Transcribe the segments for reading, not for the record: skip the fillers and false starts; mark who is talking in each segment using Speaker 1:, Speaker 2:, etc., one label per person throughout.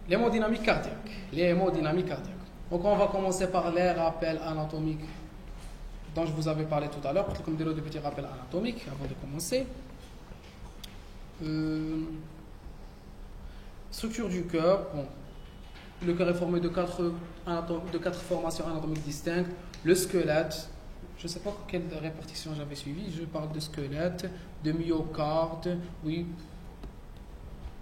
Speaker 1: L'hémodynamique cardiaque. L'hémodynamique cardiaque. Donc on va commencer par les rappels anatomiques dont je vous avais parlé tout à l'heure, comme des petits rappels anatomiques avant de commencer. Structure du cœur. Bon. Le cœur est formé de quatre formations anatomiques distinctes. Le squelette, je ne sais pas quelle répartition j'avais suivi, je parle de squelette, de myocarde, oui,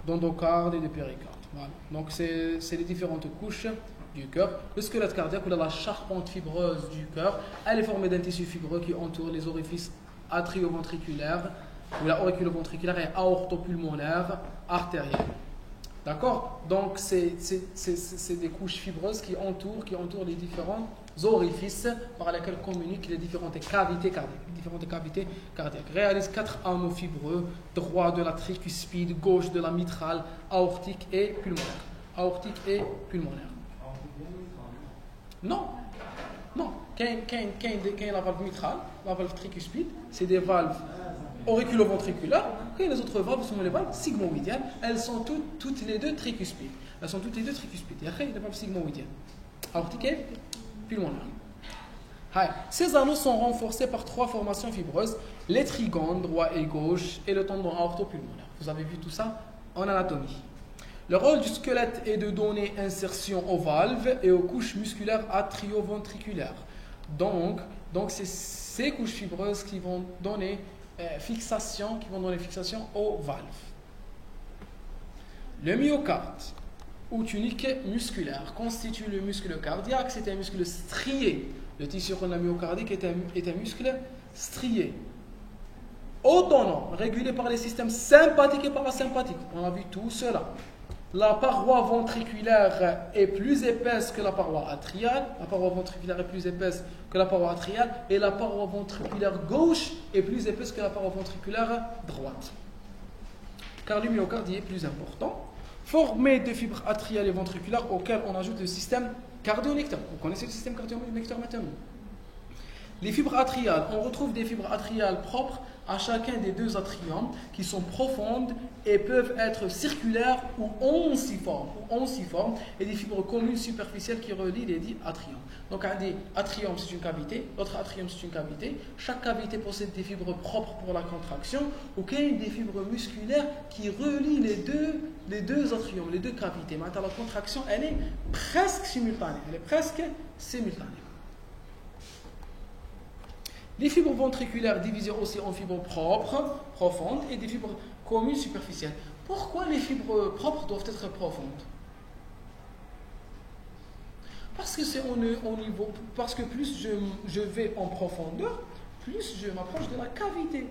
Speaker 1: d'endocarde et de péricarde. Voilà. Donc c'est les différentes couches du cœur. Le squelette cardiaque, ou la charpente fibreuse du cœur, elle est formée d'un tissu fibreux qui entoure les orifices atrioventriculaires, ou la auriculoventriculaire et aortopulmonaire artérielle. D'accord? Donc, c'est des couches fibreuses qui entourent les différents orifices par lesquels communiquent les différentes cavités cardiaques. Réalisent 4 anneaux fibreux, droit de la tricuspide, gauche de la mitrale, aortique et pulmonaire. Non. Quand la valve mitrale, la valve tricuspide, c'est des valves auriculoventriculaires. Et les autres valves sont les valves sigmoïdiennes. Elles sont toutes les deux tricuspides. Il y a des valves sigmoïdiennes. Aortique et pulmonaire. Ces anneaux sont renforcés par 3 formations fibreuses, les trigones droit et gauche et le tendon aortopulmonaire. Vous avez vu tout ça en anatomie. Le rôle du squelette est de donner insertion aux valves et aux couches musculaires atrioventriculaires. Donc c'est ces couches fibreuses qui vont donner fixation aux valves. Le myocarde, ou tunique musculaire, constitue le muscle cardiaque. C'est un muscle strié. Le tissu myocardique est un muscle strié, autonome, régulé par les systèmes sympathiques et parasympathiques. On a vu tout cela. La paroi ventriculaire est plus épaisse que la paroi atriale. Et la paroi ventriculaire gauche est plus épaisse que la paroi ventriculaire droite. Car le myocarde est plus important. Formé de fibres atriales et ventriculaires auxquelles on ajoute le système cardio-nectaire. Vous connaissez le système cardio-nectaire maintenant? Les fibres atriales, on retrouve des fibres atriales propres à chacun des 2 atriums qui sont profondes et peuvent être circulaires ou onciformes, et des fibres communes superficielles qui relient les 10 atriums. Donc un des atriums c'est une cavité, l'autre atrium c'est une cavité. Chaque cavité possède des fibres propres pour la contraction, ou des fibres musculaires qui relient les deux atriums, les 2 cavités. Maintenant la contraction elle est presque simultanée. Les fibres ventriculaires divisées aussi en fibres propres, profondes, et des fibres communes superficielles. Pourquoi les fibres propres doivent être profondes? Parce que c'est au niveau, parce que plus je vais en profondeur, plus je m'approche de la cavité.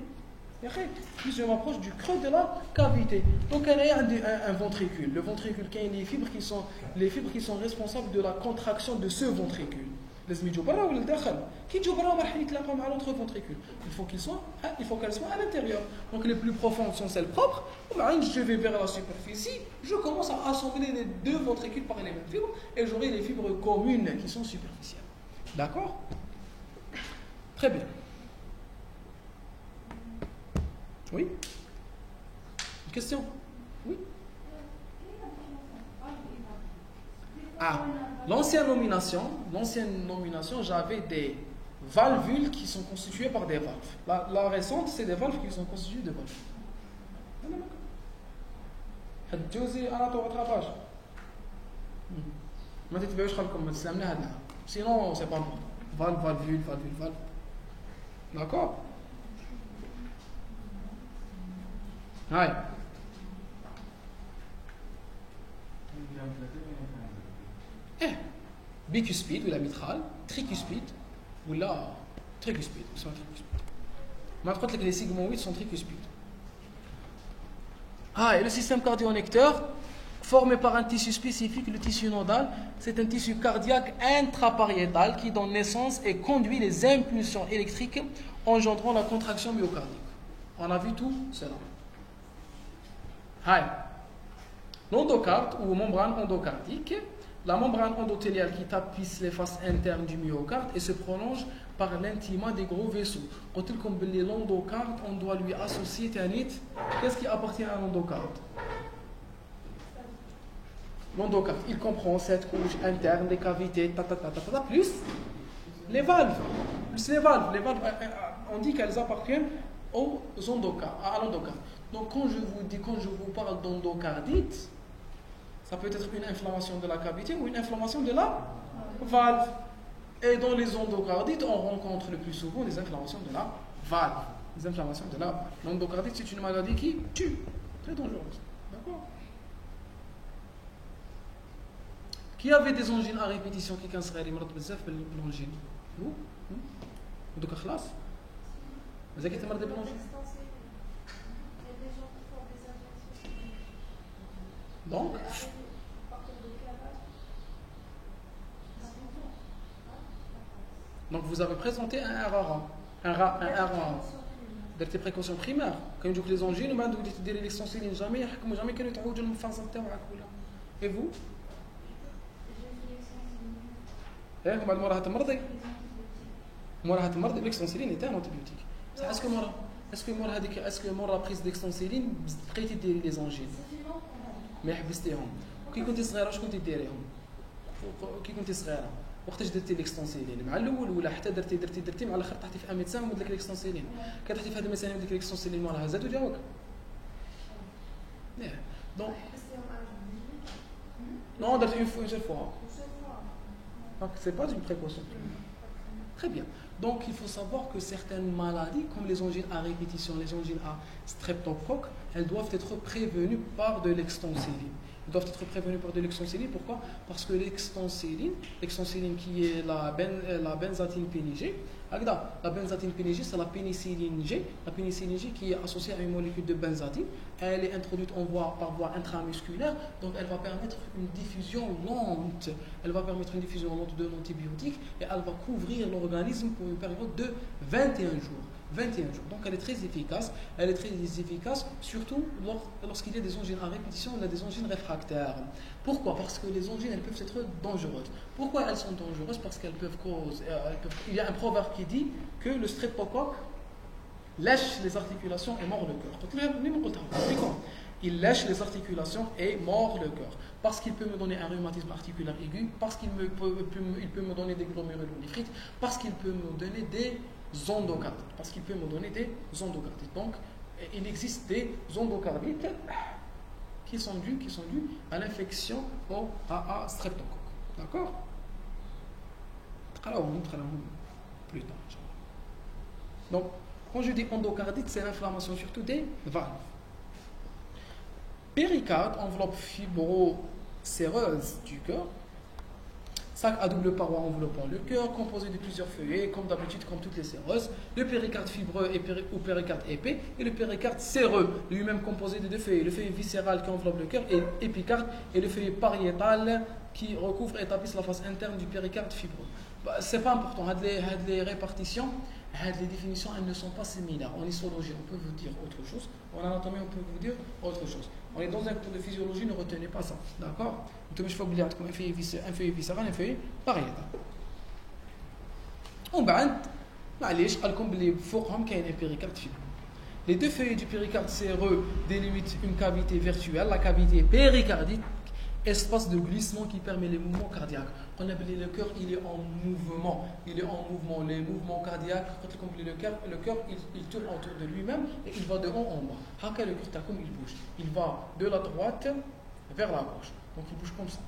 Speaker 1: Plus je m'approche du creux de la cavité. Donc il y a un ventricule. Le ventricule, il y a les fibres qui sont responsables de la contraction de ce ventricule. لازم يجوا برا ولا لداخل كي يجوا برا راح يتلاقوا مع l'autre ventricule. Il faut qu'elles soient à l'intérieur. Donc les plus profondes sont celles propres. Je vais vers la superficie, je commence à assembler les 2 ventricules par les mêmes fibres et j'aurai les fibres communes qui sont superficielles. D'accord? Très bien. Oui? Une question? Oui? L'ancienne nomination, j'avais des valvules qui sont constituées par des valves. La récente, c'est des valves qui sont constituées de valves. Sinon, c'est pas bon. Valvule. D'accord? Ouais. Bicuspide ou la mitrale, tricuspide ou la tricuspide. Maintenant, les sigmoïdes sont tricuspides. Et le système cardio-nectaire, formé par un tissu spécifique, le tissu nodal, c'est un tissu cardiaque intrapariétal qui donne naissance et conduit les impulsions électriques engendrant la contraction myocardique. On a vu tout cela. L'endocarde ou membrane endocardique, la membrane endothéliale qui tapisse les faces internes du myocarde et se prolonge par l'intima des gros vaisseaux. Quand il comme l'endocarde, on doit lui associer Tanit. Qu'est-ce qui appartient à l'endocarde? L'endocarde, il comprend cette couche interne, les cavités, plus les valves. Plus les valves. Les valves, on dit qu'elles appartiennent aux endocardes, à l'endocarde. Donc quand je vous parle d'endocardite, ça peut être une inflammation de la cavité ou une inflammation de la valve. Et dans les endocardites, on rencontre le plus souvent des inflammations de la valve. Les inflammations de la valve. L'endocardite, c'est une maladie qui tue. Très dangereuse. D'accord? Qui avait des angines à répétition qui cancerraient les مرض بزاف بالangine? Vous? دوكا خلاص؟ مازال كيتمرض بالangine? Donc, vous avez présenté un RARA. Un RARA. درتي précautions primaires. Quand يجوك les angines وما عندك ديري l'extensiline jamais يحكموا jamais كانوا يتعوجوا المفاصل تاعك ولا. Et vous? ومن بعد موراها تمرضي l'extensiline est un antibiotique. Est-ce que مورا prise d'extensiline بقيتي ديري les angines؟ ما حبستيهم. كي كنتي صغيره واش كنتي ديريهم؟ كي كنتي صغيره وقتاش درتي ليكستونسيلين؟ مع الاول ولا حتى درتي مع الاخر طحتي في ان ميدسان ودير لك ليكستونسيلين؟ كطحتي في هذا الميدسان ودير لك ليكستونسيلين موراها زادو جاوك؟ دونك non درت une fois. Donc c'est pas une précaution. Très bien. Donc il faut savoir que certaines maladies, comme les angines à répétition, les angines à streptocoque, elles doivent être prévenues par de l'extensiline. Elles doivent être prévenues par de l'extensiline. Pourquoi? Parce que l'extensiline qui est la benzatine PNG, la benzatine PNG, c'est la pénicilline G. La pénicilline G qui est associée à une molécule de benzatine. Elle est introduite par voie intramusculaire, donc elle va permettre une diffusion lente. Elle va permettre une diffusion lente de l'antibiotique et elle va couvrir l'organisme pour une période de 21 jours. 21 jours. Donc elle est très efficace. Elle est très efficace, surtout lorsqu'il y a des angines à répétition, on a des angines réfractaires. Pourquoi? Parce que les angines, elles peuvent être dangereuses. Pourquoi elles sont dangereuses? Parce qu'elles peuvent causer... il y a un proverbe qui dit que le streptocoque lèche les articulations et mord le cœur. Il lèche les articulations et mord le cœur. Parce qu'il peut me donner un rhumatisme articulaire aigu, parce qu'il peut me donner des glomérulonéphrite, parce qu'il peut me donner des endocardites. Donc, il existe des endocardites qui sont dues à l'infection à streptocoque. D'accord? Alors, on montre plus tard. Donc, quand je dis endocardite, c'est l'inflammation surtout des valves. Péricarde, enveloppe fibro-séreuse du cœur. Sac à double paroi enveloppant le cœur, composé de plusieurs feuillets, comme d'habitude, comme toutes les séreuses. Le péricarde fibreux ou péricarde épais, et le péricarde séreux, lui-même composé de deux feuillets. Le feuillet viscéral qui enveloppe le cœur, et épicarde, et le feuillet pariétal qui recouvre et tapisse la face interne du péricarde fibreux. C'est pas important, les répartitions, les définitions, elles ne sont pas similaires. En histologie, on peut vous dire autre chose. En anatomie, on peut vous dire autre chose. On est dans un cours de physiologie, ne retenez pas ça. D'accord? Vous ne pouvez pas un feuillet viscéral, un feuillet pariétal. On va les deux feuillets du péricarde séreux délimitent une cavité virtuelle, la cavité péricardique, espace de glissement qui permet les mouvements cardiaques. On appelle le cœur, il est en mouvement. Les mouvements cardiaques, le cœur il tourne autour de lui-même et il va de haut en bas. Haka, le cœur, comme il bouge. Il va de la droite vers la gauche. Donc il bouge comme ça.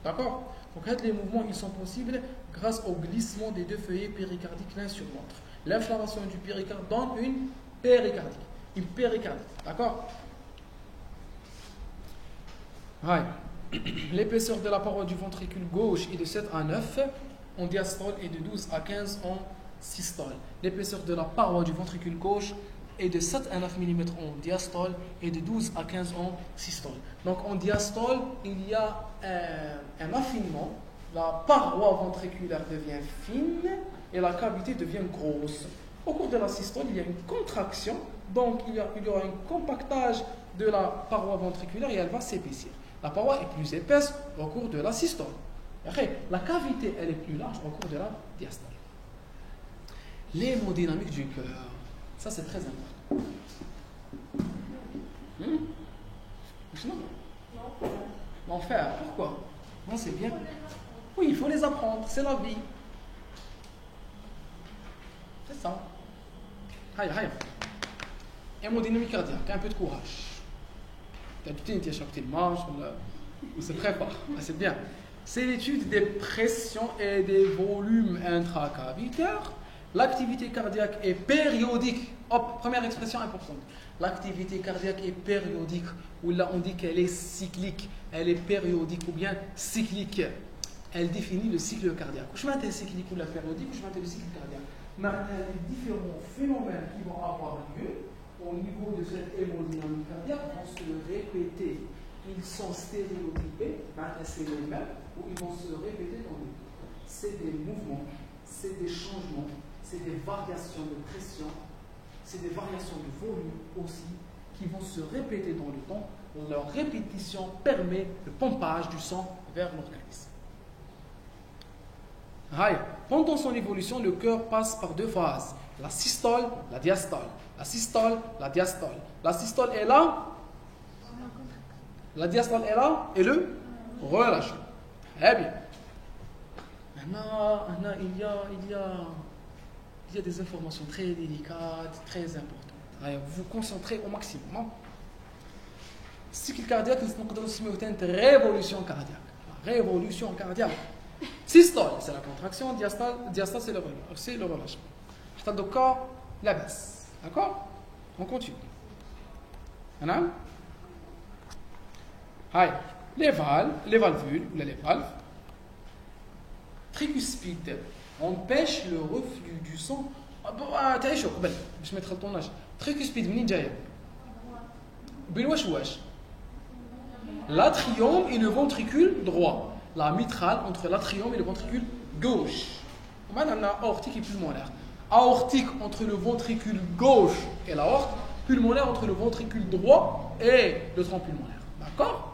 Speaker 1: D'accord? Donc les mouvements ils sont possibles grâce au glissement des deux feuillets péricardiques l'un sur l'autre. L'inflammation du péricarde donne une péricardite. D'accord? Ouais. L'épaisseur de la paroi du ventricule gauche est de 7 à 9 en diastole et de 12 à 15 en systole. L'épaisseur de la paroi du ventricule gauche est de 7 à 9 mm en diastole et de 12 à 15 en systole. Donc en diastole, il y a un affinement. La paroi ventriculaire devient fine et la cavité devient grosse. Au cours de la systole, il y a une contraction. Donc il y aura un compactage de la paroi ventriculaire et elle va s'épaissir. La paroi est plus épaisse au cours de la systole. Après, la cavité, elle est plus large au cours de la diastole. L'hémodynamique du cœur. Ça, c'est très important. faire. Pourquoi? Non, c'est bien. Oui, il faut les apprendre. C'est la vie. C'est ça. Aïe, aïe. Hémodynamique cardiaque, un peu de courage. D'habitude, tu as chopé le manche, on se prépare. C'est bien. C'est l'étude des pressions et des volumes intracavitaires. L'activité cardiaque est périodique. Hop, première expression importante. L'activité cardiaque est périodique. Ou là, on dit qu'elle est cyclique. Elle est périodique ou bien cyclique. Elle définit le cycle cardiaque. Je m'attends cyclique ou la périodique, ou je m'attends le cycle cardiaque. Maintenant, les différents phénomènes qui vont avoir lieu au niveau de cette hémodynamique cardiaque vont se répéter. Ils sont stéréotypés, c'est les mêmes, ou ils vont se répéter dans le temps. C'est des mouvements, c'est des changements, c'est des variations de pression, c'est des variations de volume aussi, qui vont se répéter dans le temps. Leur répétition permet le pompage du sang vers l'organisme. Pendant son évolution, le cœur passe par deux phases, la systole, la diastole. La systole, la diastole. La systole est là, la diastole est là, et le relâchement. Très bien. Maintenant, il y a des informations très délicates, très importantes. Vous vous concentrez au maximum. Non? Cycle cardiaque, c'est une révolution cardiaque. Révolution cardiaque. Systole, c'est la contraction. Diastole, c'est le relâchement. C'est le corps, la baisse. D'accord? On continue. Les valvules, les valves tricuspides empêchent le reflux du sang. Je mettrai ton âge. Tricuspide, منين جايه؟ بالواش واش. L'atrium et le ventricule droit. La mitrale entre l'atrium et le ventricule gauche. On a aortique et pulmonaire. Aortique entre le ventricule gauche et l'aorte, pulmonaire entre le ventricule droit et le tronc pulmonaire. D'accord?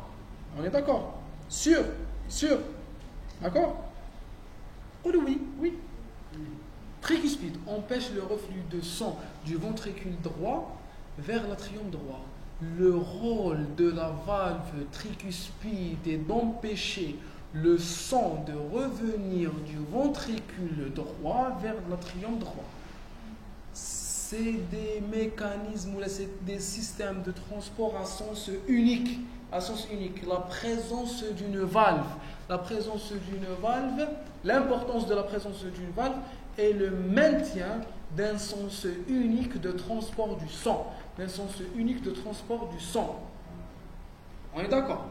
Speaker 1: On est d'accord? Sûr? D'accord? Oh oui, oui. Tricuspide empêche le reflux de sang du ventricule droit vers l'atrium droit. Le rôle de la valve tricuspide est d'empêcher le sang de revenir du ventricule droit vers l'atrium droit. C'est des mécanismes ou c'est des systèmes de transport à sens unique. La présence d'une valve. L'importance de la présence d'une valve est le maintien d'un sens unique de transport du sang. On est d'accord?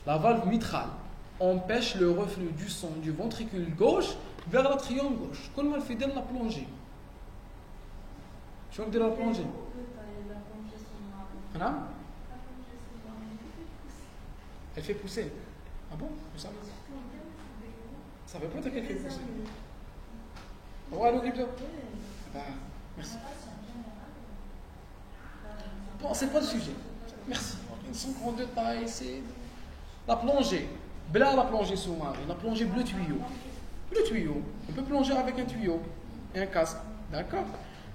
Speaker 1: La valve mitrale empêche le reflux du sang du ventricule gauche vers l'atrium gauche. Comment elle fait de la plongée? Je vais dire la plongée. Elle fait pousser. Ah bon? Ça veut pas dire qu'elle fait pousser. Merci. Bon, c'est pas le sujet. Merci. Ils sont en détail, c'est la plongée. Bla la plongée sous-marine, la plongée bleu tuyau. Le tuyau, on peut plonger avec un tuyau et un casque. D'accord?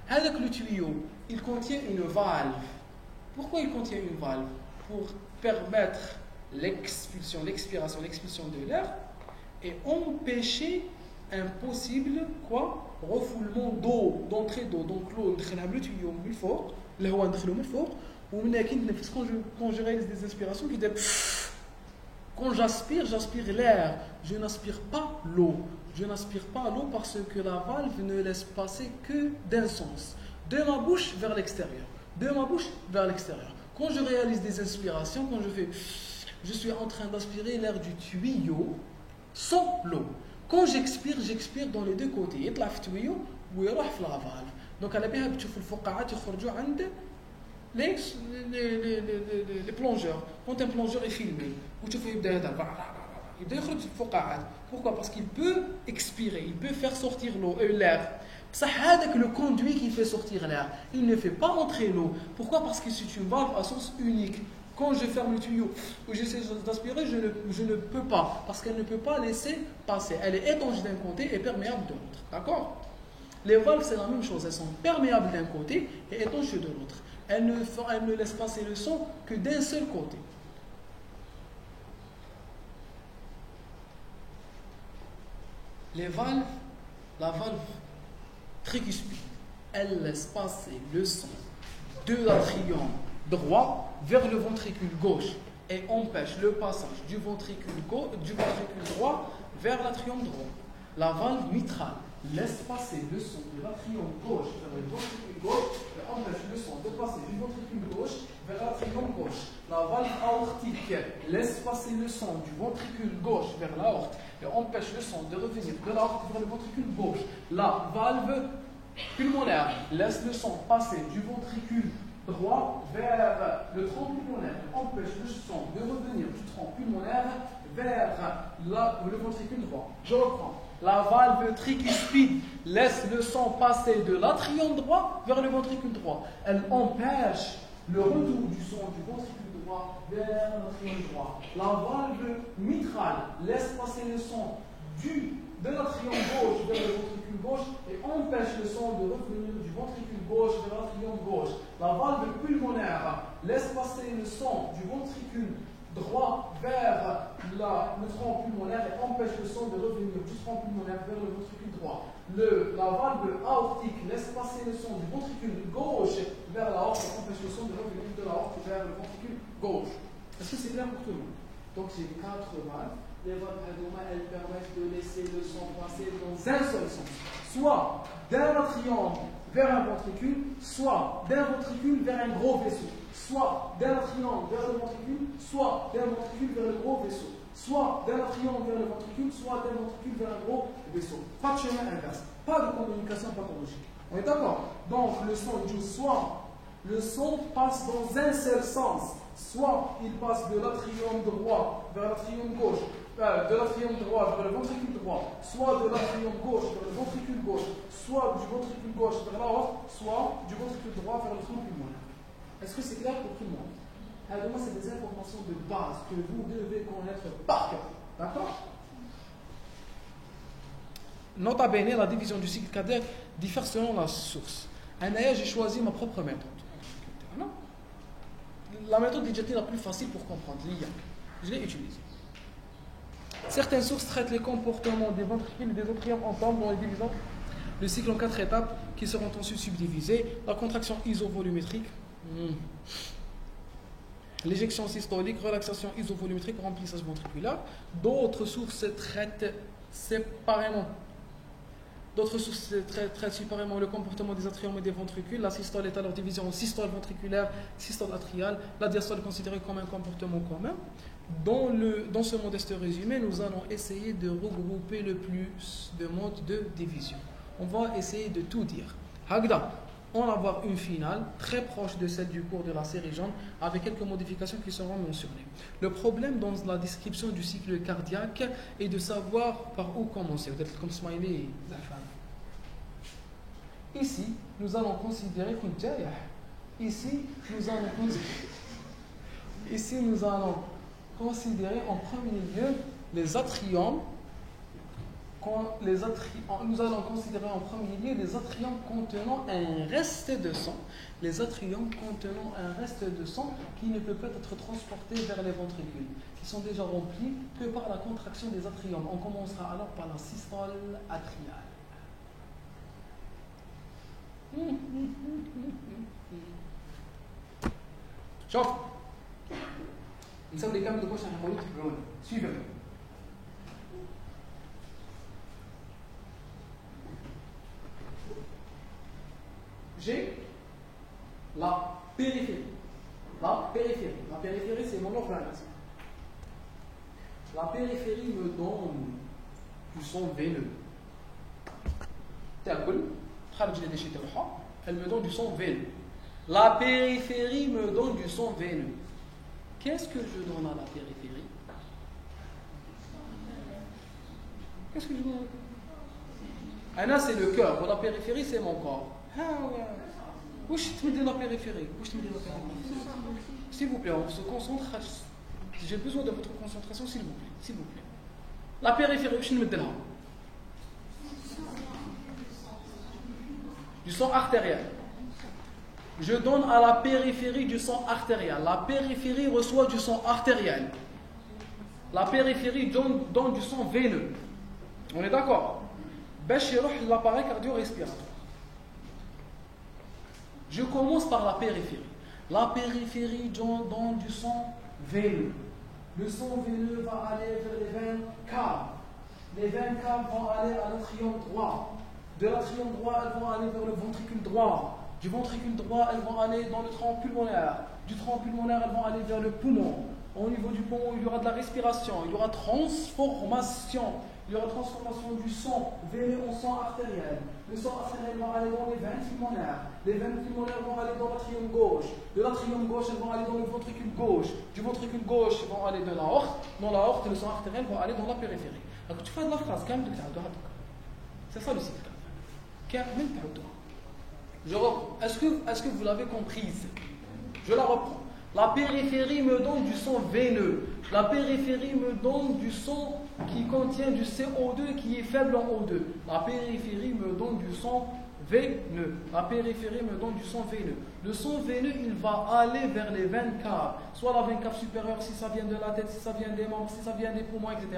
Speaker 1: Avec le tuyau, il contient une valve. Pourquoi il contient une valve? Pour permettre l'expiration de l'air et empêcher un possible refoulement d'eau, d'entrée d'eau. Donc l'eau entre le tuyau من الفوق الهواء ندخلو من الفوق ومن هنا كنتنفس quand je réalise des inspirations qui disent quand j'aspire l'air, je n'aspire pas l'eau. Parce que la valve ne laisse passer que d'un sens, de ma bouche vers l'extérieur. Quand je réalise des inspirations, quand je suis en train d'aspirer l'air du tuyau sans l'eau. Quand j'expire dans les deux côtés. يطلع في التويو ويروح في la valve. Donc على بها بتشوف الفقاعات يخرجوا عند les plongeurs. Quand un plongeur est filmé, وتشوفه يبدا يخرج في الفقاعات. Pourquoi? Parce qu'il peut expirer, il peut faire sortir l'air. Ça, c'est le conduit qui fait sortir l'air. Il ne fait pas entrer l'eau. Pourquoi? Parce que c'est une valve à sens unique. Quand je ferme le tuyau ou j'essaie d'aspirer, je ne peux pas. Parce qu'elle ne peut pas laisser passer. Elle est étanche d'un côté et perméable de l'autre. D'accord? Les valves, c'est la même chose. Elles sont perméables d'un côté et étanches de l'autre. Elles ne laissent passer le sang que d'un seul côté. Les valves, la valve tricuspide, elle laisse passer le sang de l'atrium droit vers le ventricule gauche et empêche le passage du ventricule droit vers l'atrium droit. La valve mitrale laisse passer le sang de l'atrium gauche vers le ventricule gauche et empêche le sang de passer du ventricule gauche vers l'atrium gauche. La valve aortique laisse passer le sang du ventricule gauche vers l'aorte et empêche le sang de revenir de l'aorte vers le ventricule gauche. La valve pulmonaire laisse le sang passer du ventricule droit vers le tronc pulmonaire et empêche le sang de revenir du tronc pulmonaire vers le ventricule droit. Je reprends. La valve tricuspide laisse le sang passer de l'atrium droit vers le ventricule droit. Elle empêche le retour du sang du ventricule droit vers l'atrium droit. La valve mitrale laisse passer le sang de l'atrium gauche vers le ventricule gauche et empêche le sang de revenir du ventricule gauche vers l'atrium gauche. La valve pulmonaire laisse passer le sang du ventricule droit vers le tronc pulmonaire et empêche le sang de revenir du tronc pulmonaire vers le ventricule droit. La valve aortique laisse passer le sang du ventricule gauche vers l'aorte et empêche le sang de revenir de l'aorte vers le ventricule gauche. Est-ce que c'est clair pour tout le monde? Donc j'ai 4 valves. Les valves elles permettent de laisser le sang passer dans un seul sens, soit d'un atrium vers un ventricule, soit d'un ventricule vers un gros vaisseau, soit d'un atrium vers le ventricule, soit d'un ventricule vers le gros vaisseau, soit d'un atrium vers le ventricule, soit d'un ventricule vers un gros vaisseau. Pas de chemin inverse, pas de communication pathologique. On est d'accord? Donc le sang soit le sang passe dans un seul sens, soit il passe de l'atrium droit vers l'atrium gauche, de l'atrium droit vers le ventricule droit, soit de l'atrium gauche vers le ventricule gauche, soit du ventricule gauche vers l'aorte, soit du ventricule droit vers le tronc pulmonaire. Est-ce que c'est clair pour tout le monde? Alors, moi, c'est des informations de base que vous devez connaître par cœur. D'accord? Nota bene, la division du cycle cardiaque diffère selon la source. J'ai choisi ma propre méthode. La méthode est la plus facile pour comprendre, l'IA. Je l'ai utilisée. Certaines sources traitent les comportements des ventricules et des atriums ensemble dans les divisions. Le cycle en 4 étapes qui seront ensuite subdivisées. La contraction isovolumétrique, l'éjection systolique, relaxation isovolumétrique, remplissage ventriculaire. D'autres sources traitent séparément. Le comportement des atriums et des ventricules. La systole est alors divisée en systole ventriculaire, systole atriale. La diastole est considérée comme un comportement commun. Dans ce modeste résumé, nous allons essayer de regrouper le plus de modes de division. On va essayer de tout dire. Hagda, on va avoir une finale très proche de celle du cours de la série jaune avec quelques modifications qui seront mentionnées. Le problème dans la description du cycle cardiaque est de savoir par où commencer. Comme Smiley. Ici, nous allons considérer en premier lieu les atriums. Nous allons considérer en premier lieu les atriums contenant un reste de sang. Les atriums contenant un reste de sang qui ne peut pas être transporté vers les ventricules, qui sont déjà remplis que par la contraction des atriums. On commencera alors par la systole atriale. شوف نسوي كم دقيقة عشان نقول تفهمون suivez-moi. J'ai la périphérie. La périphérie, c'est mon organisme. La périphérie me donne du sang veineux. Elle me donne du sang veineux. La périphérie me donne du sang veineux. Qu'est-ce que je donne à la périphérie? Qu'est-ce que je donne à la périphérie? Anna, c'est le cœur. La périphérie, c'est mon corps. Où je te mets de la périphérie? S'il vous plaît, on se concentre. J'ai besoin de votre concentration, s'il vous plaît. S'il vous plaît. La périphérie, où je te mets de là? Du sang artériel. Je donne à la périphérie du sang artériel. La périphérie reçoit du sang artériel. La périphérie donne du sang veineux. On est d'accord? باش يروح l'appareil cardio-respiratoire. Je commence par la périphérie. La périphérie donne du sang veineux. Le sang veineux va aller vers les veines caves. Les veines caves vont aller à l'atrium droit. De l'atrium droit, elles vont aller vers le ventricule droit. Du ventricule droit, elles vont aller dans le tronc pulmonaire. Du tronc pulmonaire, elles vont aller vers le poumon. Au niveau du poumon, il y aura de la respiration, il y aura transformation. Il y aura transformation du sang veineux en sang artériel. Le sang artériel va aller dans les veines pulmonaires. Les veines pulmonaires vont aller dans l'atrium gauche. De l'atrium gauche, elles vont aller dans le ventricule gauche. Du ventricule gauche, elles vont aller dans l'aorte. Dans l'aorte, le sang artériel va aller dans la périphérie. Donc tu fais de la phrase, c'est ça le cycle. Je reprends. Est-ce que vous l'avez comprise? Je la reprends. La périphérie me donne du sang veineux. La périphérie me donne du sang qui contient du CO2 qui est faible en O2. La périphérie me donne du sang veineux. La périphérie me donne du sang veineux. Le sang veineux, il va aller vers les veines caves. Soit la veine cave supérieure si ça vient de la tête, si ça vient des membres, si ça vient des poumons, etc.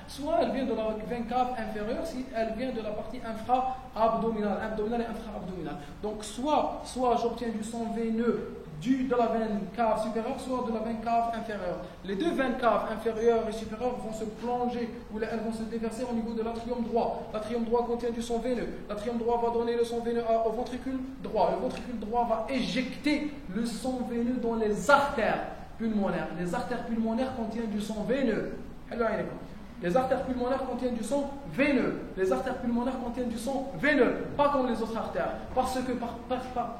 Speaker 1: Soit elle vient de la veine cave inférieure si elle vient de la partie infra-abdominale, abdominale et infra-abdominale. Donc soit j'obtiens du sang veineux de la veine cave supérieure, soit de la veine cave inférieure. Les deux veines caves inférieures et supérieures vont se plonger, ou elles vont se déverser au niveau de l'atrium droit. L'atrium droit contient du sang veineux. L'atrium droit va donner le sang veineux au ventricule droit. Le ventricule droit va éjecter le sang veineux dans les artères pulmonaires. Les artères pulmonaires contiennent du sang veineux. Les artères pulmonaires contiennent du sang veineux. Les artères pulmonaires contiennent du sang veineux, pas comme les autres artères. Parce que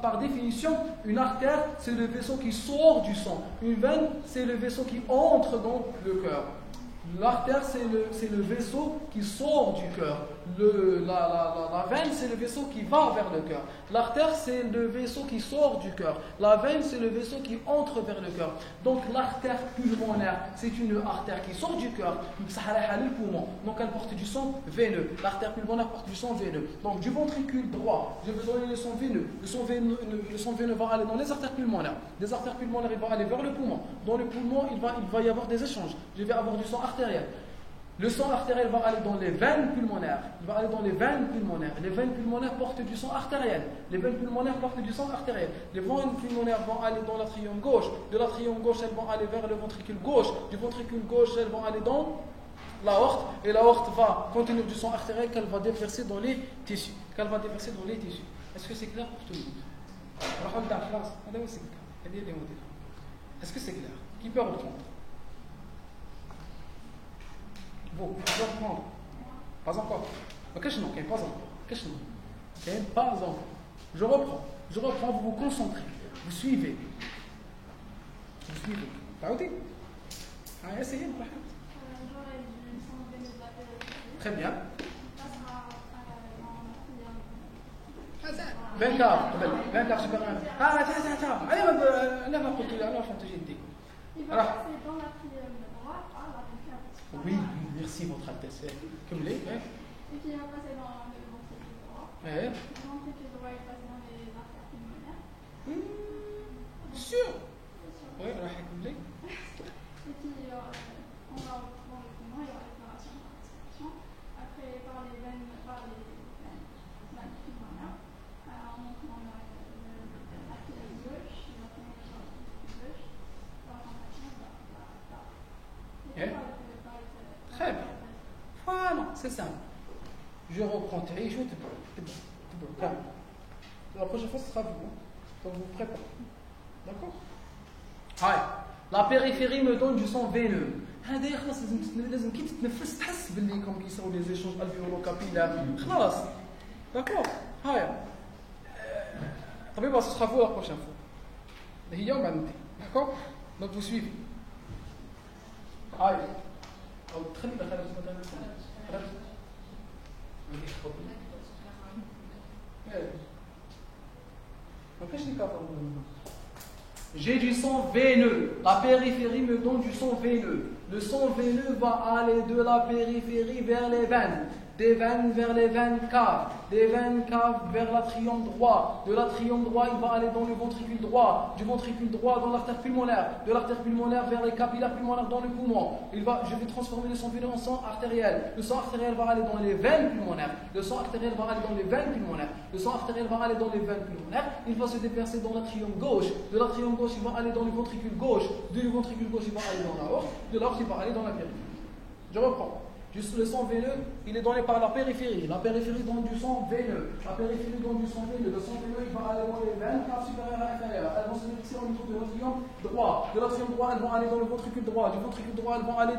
Speaker 1: par définition, une artère, c'est le vaisseau qui sort du sang. Une veine, c'est le vaisseau qui entre dans le cœur. L'artère, c'est le vaisseau qui sort du cœur. La veine, c'est le vaisseau qui va vers le cœur. L'artère, c'est le vaisseau qui sort du cœur. La veine, c'est le vaisseau qui entre vers le cœur. Donc l'artère pulmonaire, c'est une artère qui sort du cœur, le poumon. Donc elle porte du sang veineux. L'artère pulmonaire porte du sang veineux. Donc du ventricule droit, je vais donner le sang veineux. Le sang veineux va aller dans les artères pulmonaires. Les artères pulmonaires, il va aller vers le poumon. Dans le poumon, il va y avoir des échanges. Je vais avoir du sang artériel. Le sang artériel va aller dans les veines pulmonaires. Il va aller dans les veines pulmonaires. Les veines pulmonaires portent du sang artériel. Les veines pulmonaires portent du sang artériel. Les veines pulmonaires vont aller dans l'atrium gauche. De l'atrium gauche, elles vont aller vers le ventricule gauche. Du ventricule gauche, elles vont aller dans l'aorte. Et l'aorte va contenir du sang artériel qu'elle va déverser dans les tissus. Est-ce que c'est clair pour tout le monde? Est-ce que c'est clair? Qui peut reprendre? Bon, je vais reprendre. Pas encore. Pas encore. Je reprends, vous vous concentrez. Vous suivez. T'as écouté? Essayez. Très bien. 24 supérieur. Oui, merci votre Altesse. Comme les.
Speaker 2: Et puis il va passer dans le ventricule droit. Le ventricule droit est passé dans les artères pulmonaires.
Speaker 1: Sûr. Oui, on va écouter.
Speaker 2: Et puis on va dans le poumon, il y aura l'épuration par respiration. Après, par les veines pulmonaires, on monte dans l'artère gauche, il va finir sur la ventricule gauche. Par l'infection,
Speaker 1: Très bien. Voilà, c'est simple. Je reprends tes joues, calme. La prochaine fois, ce sera vous. Donc vous préparez. D'accord? La périphérie me donne du sang veineux. هذا خلاص لازم كي تتنفس تحس باللي كوم كيصيروا لي زيشونج الفيولو كابيلار خلاص داكور هايا طبيبه ce sera vous la prochaine fois هي ومع انت داكور donc vous suivez هاي او تخلي خرج J'ai du sang veineux. La périphérie me donne du sang veineux. Le sang veineux va aller de la périphérie vers les veines. des veines vers les veines caves, des veines caves vers l'atrium droit, de l'atrium droit il va aller dans le ventricule droit, du ventricule droit dans l'artère pulmonaire, de l'artère pulmonaire vers les capillaires pulmonaires dans le poumon. Je vais transformer le sang veineux en sang artériel. Le sang artériel va aller dans les veines pulmonaires, le sang artériel va aller dans les veines pulmonaires, le sang artériel va aller dans les veines pulmonaires, il va se déverser dans l'atrium gauche, de l'atrium gauche il va aller dans le ventricule gauche, du ventricule gauche il va aller dans l'aorte, de l'aorte il va aller dans la périphérie. Je reprends. Juste le sang veineux, il est donné par la périphérie. La périphérie donne du sang veineux. La périphérie donne du sang veineux. Le sang veineux, il va aller dans les veines, cave supérieure et inférieure. Elles vont se déverser au niveau de l'atrium droit. De l'atrium droit, elles vont aller dans le ventricule droit. Du ventricule droit, elles vont aller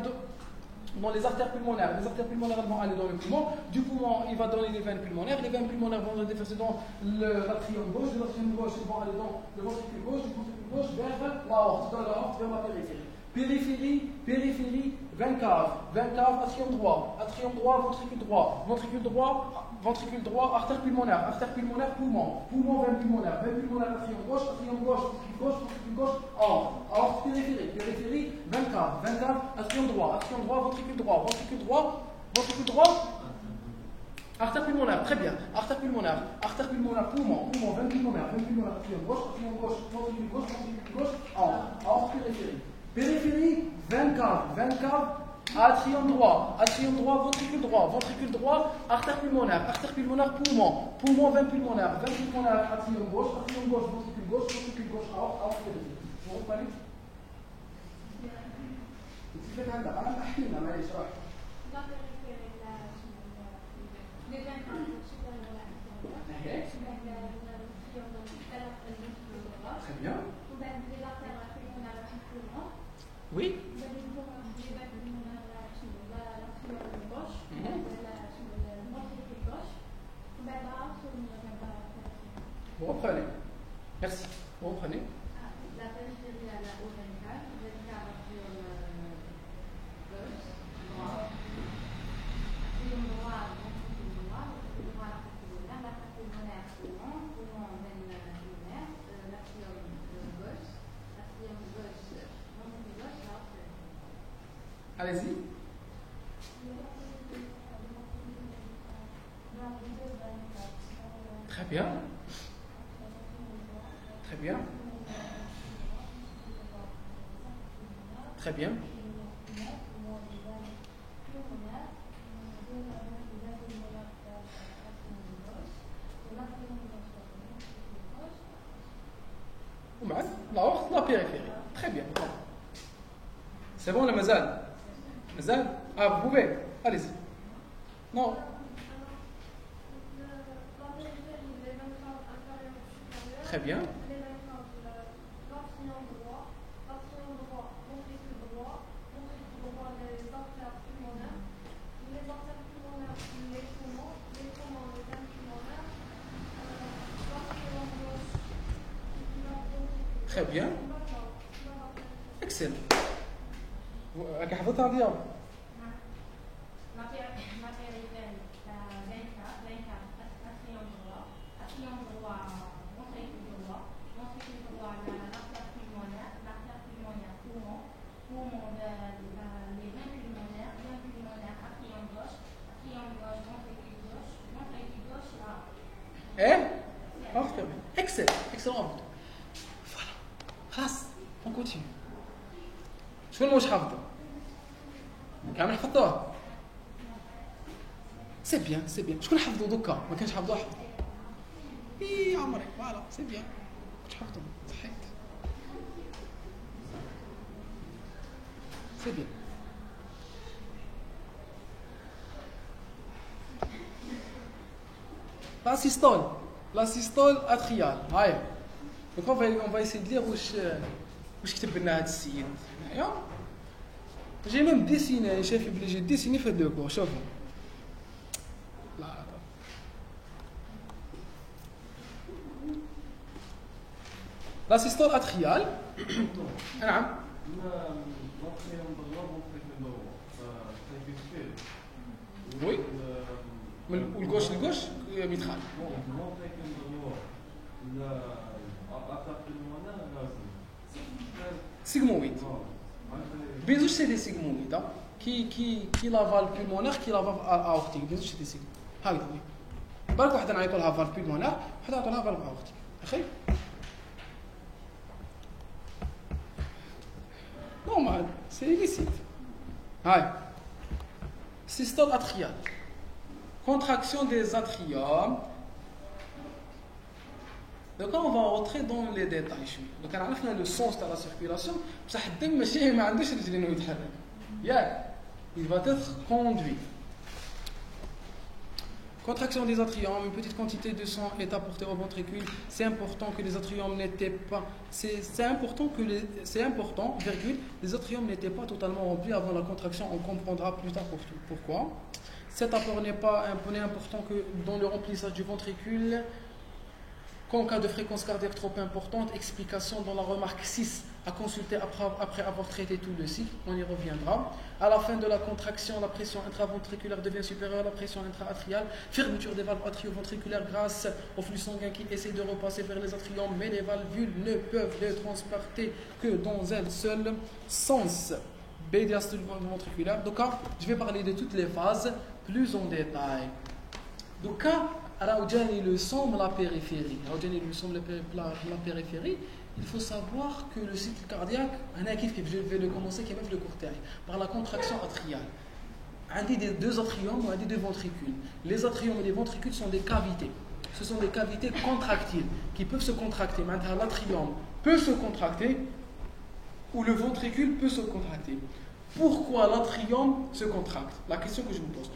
Speaker 1: dans les artères pulmonaires. Les artères pulmonaires, elles vont aller dans le poumon. Du poumon, il va donner les veines pulmonaires. Les veines pulmonaires vont se déverser dans l'atrium gauche. De l'atrium gauche, ils vont aller dans le ventricule gauche. Du ventricule gauche vers l'aorte. De l'aorte vers la périphérie. Périphérie, veine cave, atrium droit, ventricule droit, artère pulmonaire, poumon, veine pulmonaire, atrium gauche, ventricule gauche, aorte, périphérie, veine cave, atrium droit, ventricule droit, artère pulmonaire, très bien, artère pulmonaire, poumon, veine pulmonaire, atrium gauche, ventricule gauche, aorte, périphérie, veine cave, atrium droit, ventricule droit, artère pulmonaire, poumon, veine pulmonaire, atrium gauche, ventricule gauche, aorte, périphérie. Vous comprenez? Très bien. Oui. Vous reprenez. Merci. Vous reprenez.
Speaker 2: La périphérie à la haute veine cave sur le gauche, droit, ventricule droit, l'artère pulmonaire, poumon, veine pulmonaire, l'atrium gauche, ventricule gauche, aorte.
Speaker 1: Allez-y. Très bien. Très bien. Très bien. L'aorte, la périphérie. Très bien. C'est bon, le mazal? Mazal? Ah, vous pouvez. Allez-y. Non. Très bien. Très bien. Excellent. حفظتها اليوم. ايه؟ excellent. Voilà. خلاص on continue. شكون مش حافظه؟ كامل حفظوه؟ سي بيان شكون حفظوا دوكا؟ ما كانش حفظوه حفظ. اي عمري فوالا سي بيان مش حفظوا صحيت. سي بيان. l'assistole atriale. هاي. Donc on va essayer de lire واش كتب لنا هذا السيد. هنايا. J'ai même dessiné, chef, j'ai dessiné fait deux cours, شوفوا. لا. L'assistole atriale. نعم. Oui. والجوش بيدخل. sigmoïde. بيزوج سي دي sigmoïdes كي لا فال بولمونير كي لا فال اورتيك بيزوج شتي سي هكذا بالك واحده نعيطوا لها فال بولمونير وحده نعيطوا لها فال اورتيك اخي نورمال سي ليسيت هاي systole atriale contraction des atriums. Donc on va rentrer dans les détails شوي. Donc عرفنا le sens de la circulation بصح الدم ماشي ما عندوش رجلين ويتحرك ياك il va être conduit. Contraction des atriums, une petite quantité de sang est apportée au ventricule. C'est important que les atriums n'étaient pas. C'est important, virgule, les atriums n'étaient pas totalement remplis avant la contraction. On comprendra plus tard pourquoi. Cet apport n'est pas important que dans le remplissage du ventricule. Qu'en cas de fréquence cardiaque trop importante, explication dans la remarque 6 à consulter après avoir traité tout le cycle, on y reviendra. À la fin de la contraction, la pression intraventriculaire devient supérieure à la pression intra-atriale. Fermeture des valves atrioventriculaires grâce au flux sanguin qui essaie de repasser vers les atriums, mais les valvules ne peuvent les transporter que dans un seul sens. Diastole ventriculaire. Donc, je vais parler de toutes les phases plus en détail. Donc, راوجاني le son de la périphérie. Il faut savoir que le cycle cardiaque, je vais le commencer le court par la contraction atriale. On dit des deux atriums ou on dit deux ventricules. Les atriums et les ventricules sont des cavités. Ce sont des cavités contractiles qui peuvent se contracter. Maintenant, l'atrium peut se contracter ou le ventricule peut se contracter. Pourquoi l'atrium se contracte? La question que je vous pose.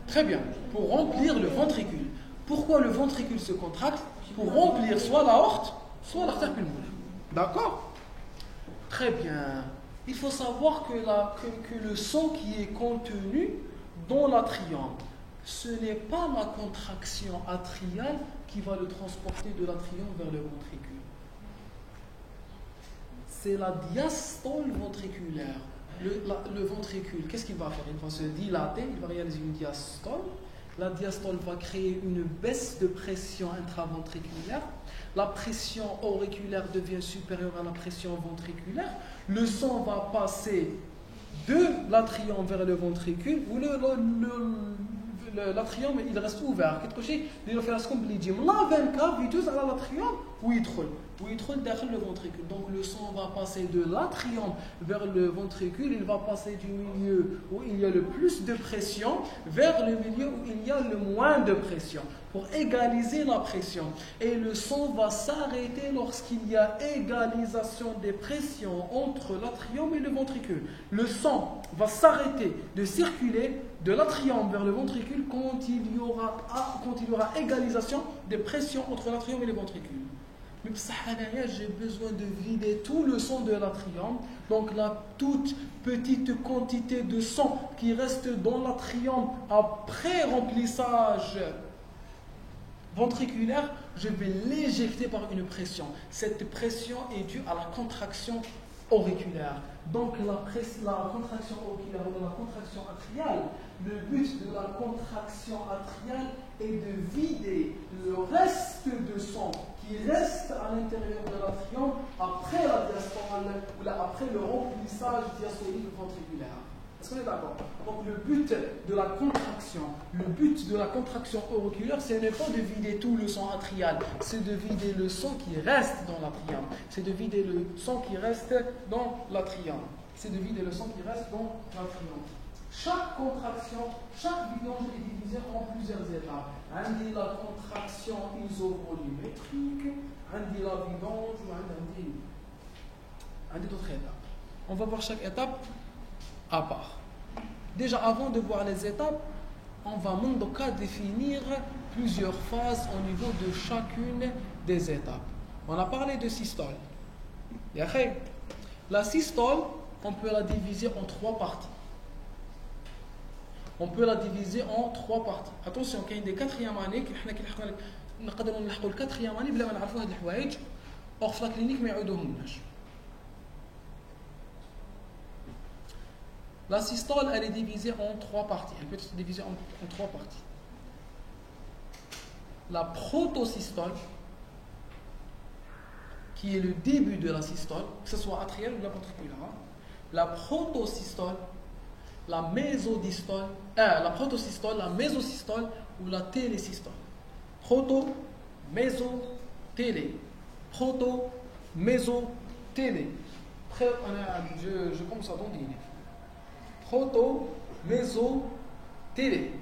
Speaker 1: Très bien, pour remplir le ventricule. Pourquoi le ventricule se contracte? Pour remplir soit l'aorte, soit l'artère pulmonaire. D'accord? Très bien. Il faut savoir que le sang qui est contenu dans l'atrium, ce n'est pas la contraction atriale qui va le transporter de l'atrium vers le ventricule. C'est la diastole ventriculaire. Le ventricule, qu'est-ce qu'il va faire? Il va se dilater, il va réaliser une diastole. La diastole va créer une baisse de pression intraventriculaire. La pression auriculaire devient supérieure à la pression ventriculaire. Le sang va passer de l'atrium vers le ventricule ou l'atrium il reste ouvert. Il fait la scombligime. La 24 viteuse à l'atrium où il troll derrière le ventricule. Donc le sang va passer de l'atrium vers le ventricule. Il va passer du milieu où il y a le plus de pression vers le milieu où il y a le moins de pression pour égaliser la pression. Et le sang va s'arrêter lorsqu'il y a égalisation des pressions entre l'atrium et le ventricule. Le sang va s'arrêter de circuler de l'atrium vers le ventricule quand il y aura égalisation des pressions entre l'atrium et le ventricule. Mais j'ai besoin de vider tout le sang de l'atrium. Donc la toute petite quantité de sang qui reste dans l'atrium après remplissage ventriculaire, je vais l'éjecter par une pression. Cette pression est due à la contraction auriculaire. Donc la contraction auriculaire ou la contraction atriale, le but de la contraction atriale est de vider le reste de sang qui reste à l'intérieur de l'atrium après la diastole ou après le remplissage diastolique ventriculaire. Est-ce qu'on est d'accord? Donc le but de la contraction auriculaire, ce n'est pas de vider tout le sang atrial, c'est de vider le sang qui reste dans l'atrium. C'est de vider le sang qui reste dans l'atrium. Chaque contraction, chaque vidange est divisée en plusieurs étapes. On dit la contraction isovolumétrique, on dit la vidange, on dit d'autres étapes. On va voir chaque étape à part. Déjà, avant de voir les étapes, on va définir plusieurs phases au niveau de chacune des étapes. On a parlé de systole. La systole, on peut la diviser en trois parties. Attention, il y a des quatrièmes années qui نقدروا نلحقوا الكاتريام اني بلا ما نعرفوا هاد الحوايج اور في لا كلينيك ما يعودوهمناش. La systole, elle est divisée en trois parties. Elle peut être divisée en trois parties. La protosystole, qui est le début de la systole, que ce soit atriale ou la ventriculaire. la protosystole, la mésodystole, la protosystole, la mésosystole ou la télésystole. Proto, méso, télé. Proto, méso, télé. Je commence à donner. Proto, méso, télé.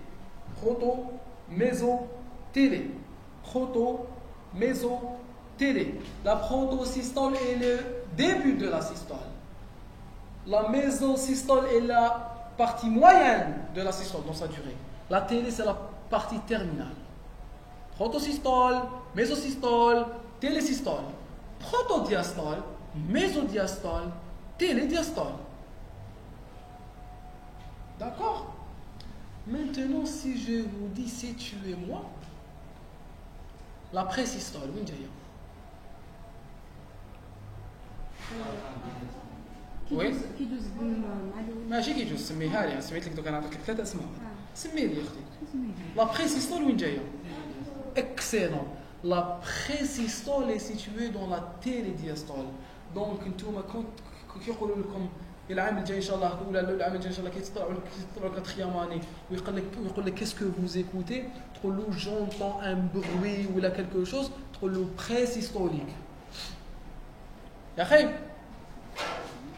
Speaker 1: Proto, méso, télé. Proto, méso, télé. La protosystole est le début de la systole. La mésosystole est la partie moyenne de la systole dans sa durée. La télé, c'est la partie terminale. Protosystole, mésosystole, télésystole. Protodiastole, mésodiastole, télédiastole. D'accord? Maintenant, si je vous dis situez-moi la présystole, وين جاية؟
Speaker 2: كيدوز مع
Speaker 1: ماشي كيجوز سميها لي، سميت لك دوك انا نعطيك 3 اسماء. سمي لي اختي. لا présystole وين جاية؟ Excellent. La présystole est située dans la télédiastole. Donc انتم كيقولوا لكم العام الجاي ان شاء الله ولا العام الجاي ان شاء الله كيطلعوا كاتريام اني ويقول لك qu'est-ce que vous écoutez تقول له j'entends un bruit ولا quelque chose تقول له présystolique. يا اخي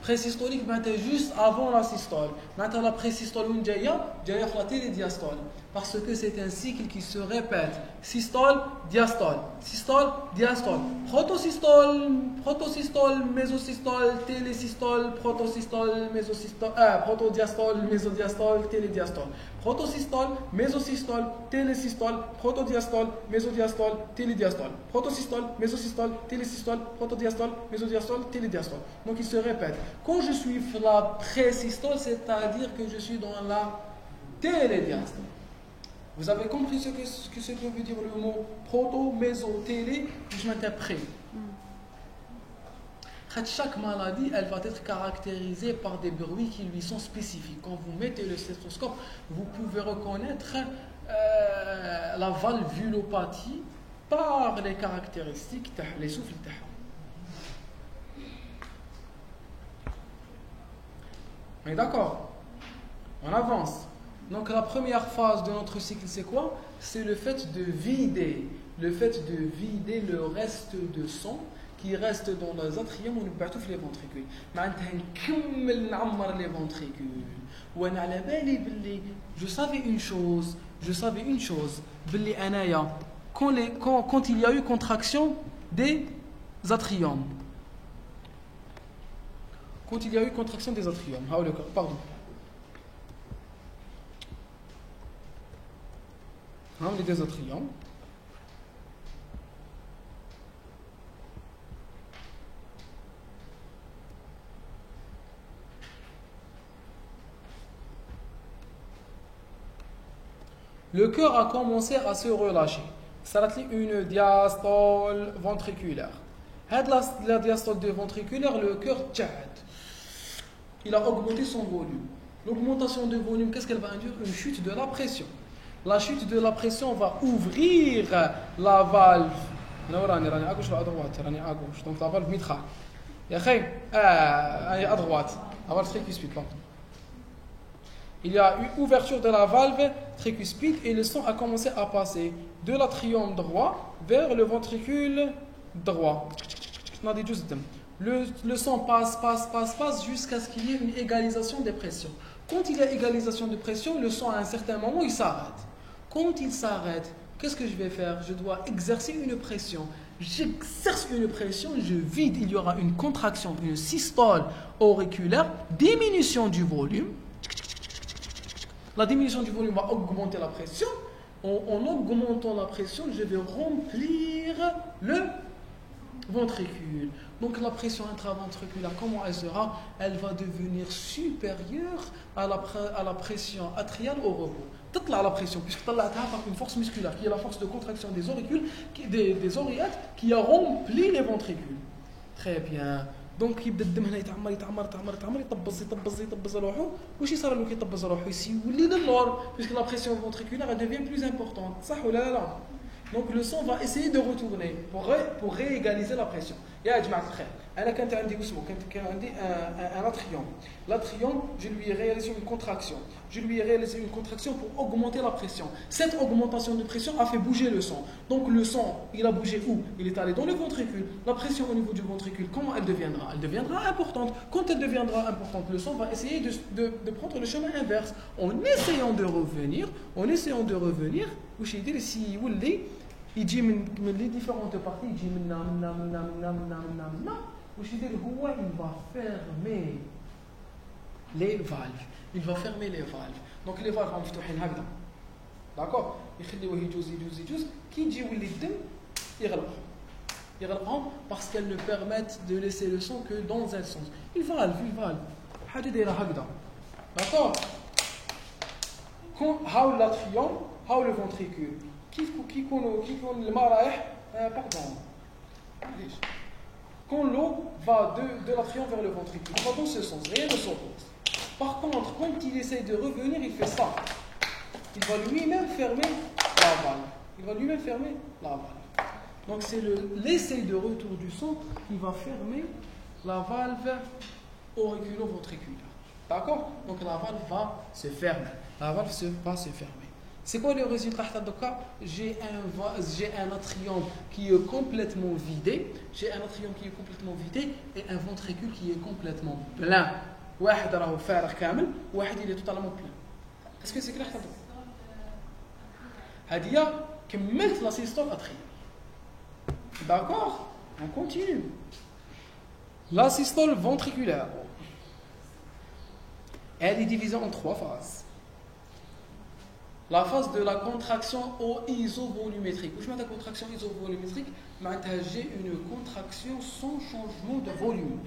Speaker 1: présystolique معناتها juste avant la systole. معناتها la présystole وين جايه؟ جايه في la télédiastole. Parce que c'est un cycle qui se répète. Systole, diastole. Systole, diastole. Protosystole, protosystole, mésosystole, télésystole, protosystole, mésosystole, protodiastole, mésodiastole, télédiastole. Protosystole, mésosystole, télésystole, protodiastole, mésodiastole, télédiastole. Protosystole, mésosystole, télésystole, protodiastole, mésodiastole, télédiastole. Donc il se répète. Quand je suis la présystole, c'est-à-dire que je suis dans la télédiastole. Vous avez compris ce que veut dire le mot proto, méso, télé, je m'interprète. Chaque maladie, elle va être caractérisée par des bruits qui lui sont spécifiques. Quand vous mettez le stéthoscope, vous pouvez reconnaître la valvulopathie par les caractéristiques, les souffles. On est d'accord? On avance. Donc la première phase de notre cycle, c'est quoi? C'est le fait de vider le reste de sang qui reste dans les atriums ou les ventricules. معناتها نكمل نعمر les ventricules. وانا على بالي باللي je savais une chose باللي انايا quand il y a eu contraction des atriums. Quand il y a eu contraction des atriums. Pardon. Les deux atriums. Le cœur a commencé à se relâcher. Ça a été une diastole ventriculaire. La diastole ventriculaire, le cœur tchad. Il a augmenté son volume. L'augmentation de volume, qu'est-ce qu'elle va induire? Une chute de la pression. La chute de la pression va ouvrir la valve. Non, rani à gauche ou à droite? Rani à gauche. Donc la valve mitral. À droite. Avoir le tricuspide. Il y a eu ouverture de la valve tricuspide et le sang a commencé à passer de l'atrium droit vers le ventricule droit. Le sang passe jusqu'à ce qu'il y ait une égalisation des pressions. Quand il y a égalisation de pression, le sang à un certain moment il s'arrête. Quand il s'arrête, qu'est-ce que je vais faire? Je dois exercer une pression. J'exerce une pression, je vide, il y aura une contraction, une systole auriculaire, diminution du volume. La diminution du volume va augmenter la pression. En augmentant la pression, je vais remplir le ventricule. Donc la pression intraventriculaire, comment elle sera? Elle va devenir supérieure à la pression atriale au repos. Peut-être là la pression, puisque tu as par une force musculaire, qui est la force de contraction des auricules, des oreillettes, qui a rempli les ventricules. Très bien. Donc يبدا الدم هنا يتعمر يطبز روحه واش يصير له كيطبز روحه يولي للور puisque la pression ventriculaire elle devient plus importante صح ولا لا. Donc le sang va essayer de retourner pour réégaliser la pression. يا جماعة الخير أنا كانت عندي اسمه كان عندي un atrium. L'atrium, je lui ai réalisé une contraction. Je lui ai réalisé une contraction pour augmenter la pression. Cette augmentation de pression a fait bouger le sang. Donc le sang, il a bougé où? Il est allé dans le ventricule. La pression au niveau du ventricule, comment elle deviendra? Elle deviendra importante. Quand elle deviendra importante, le sang va essayer de prendre le chemin inverse. En essayant de revenir, وش يدير سي يولي يجي من لي ديفيرونت بارتي يجي منا وش يدير هو il va fermer les valves. Il va fermer les valves. Donc les valves مفتوحين هكذا. داكور يخليوه يجوز كي يجي يولي الدم يغلقهم parce qu'elles ne permettent de laisser le sang que dans un sens. Une valve حاجه دايره هكذا. داكور هاو l'atrium هاو le ventricule كيف يكون الماء رايح pardon quand l'eau va de l'atrium vers le ventricule, il va dans ce sens, rien ne s'oppose. Par contre, quand il essaye de revenir, il fait ça. Il va lui-même fermer la valve. Donc c'est l'essai de retour du sang qui va fermer la valve auriculo-ventriculaire. D'accord? Donc la valve va se fermer. C'est quoi le résultat? J'ai un atrium qui est complètement vidé. Et un ventricule qui est complètement plein. واحد راهو فارغ كامل واحد il est totalement plein. Est-ce que c'est clair? هذه كملت la systole atriale. D'accord? On continue. La systole ventriculaire. Elle est divisée en 3 phases. La phase de la contraction isovolumétrique. Où je mets la contraction isovolumétrique, j'ai une contraction sans changement de volume.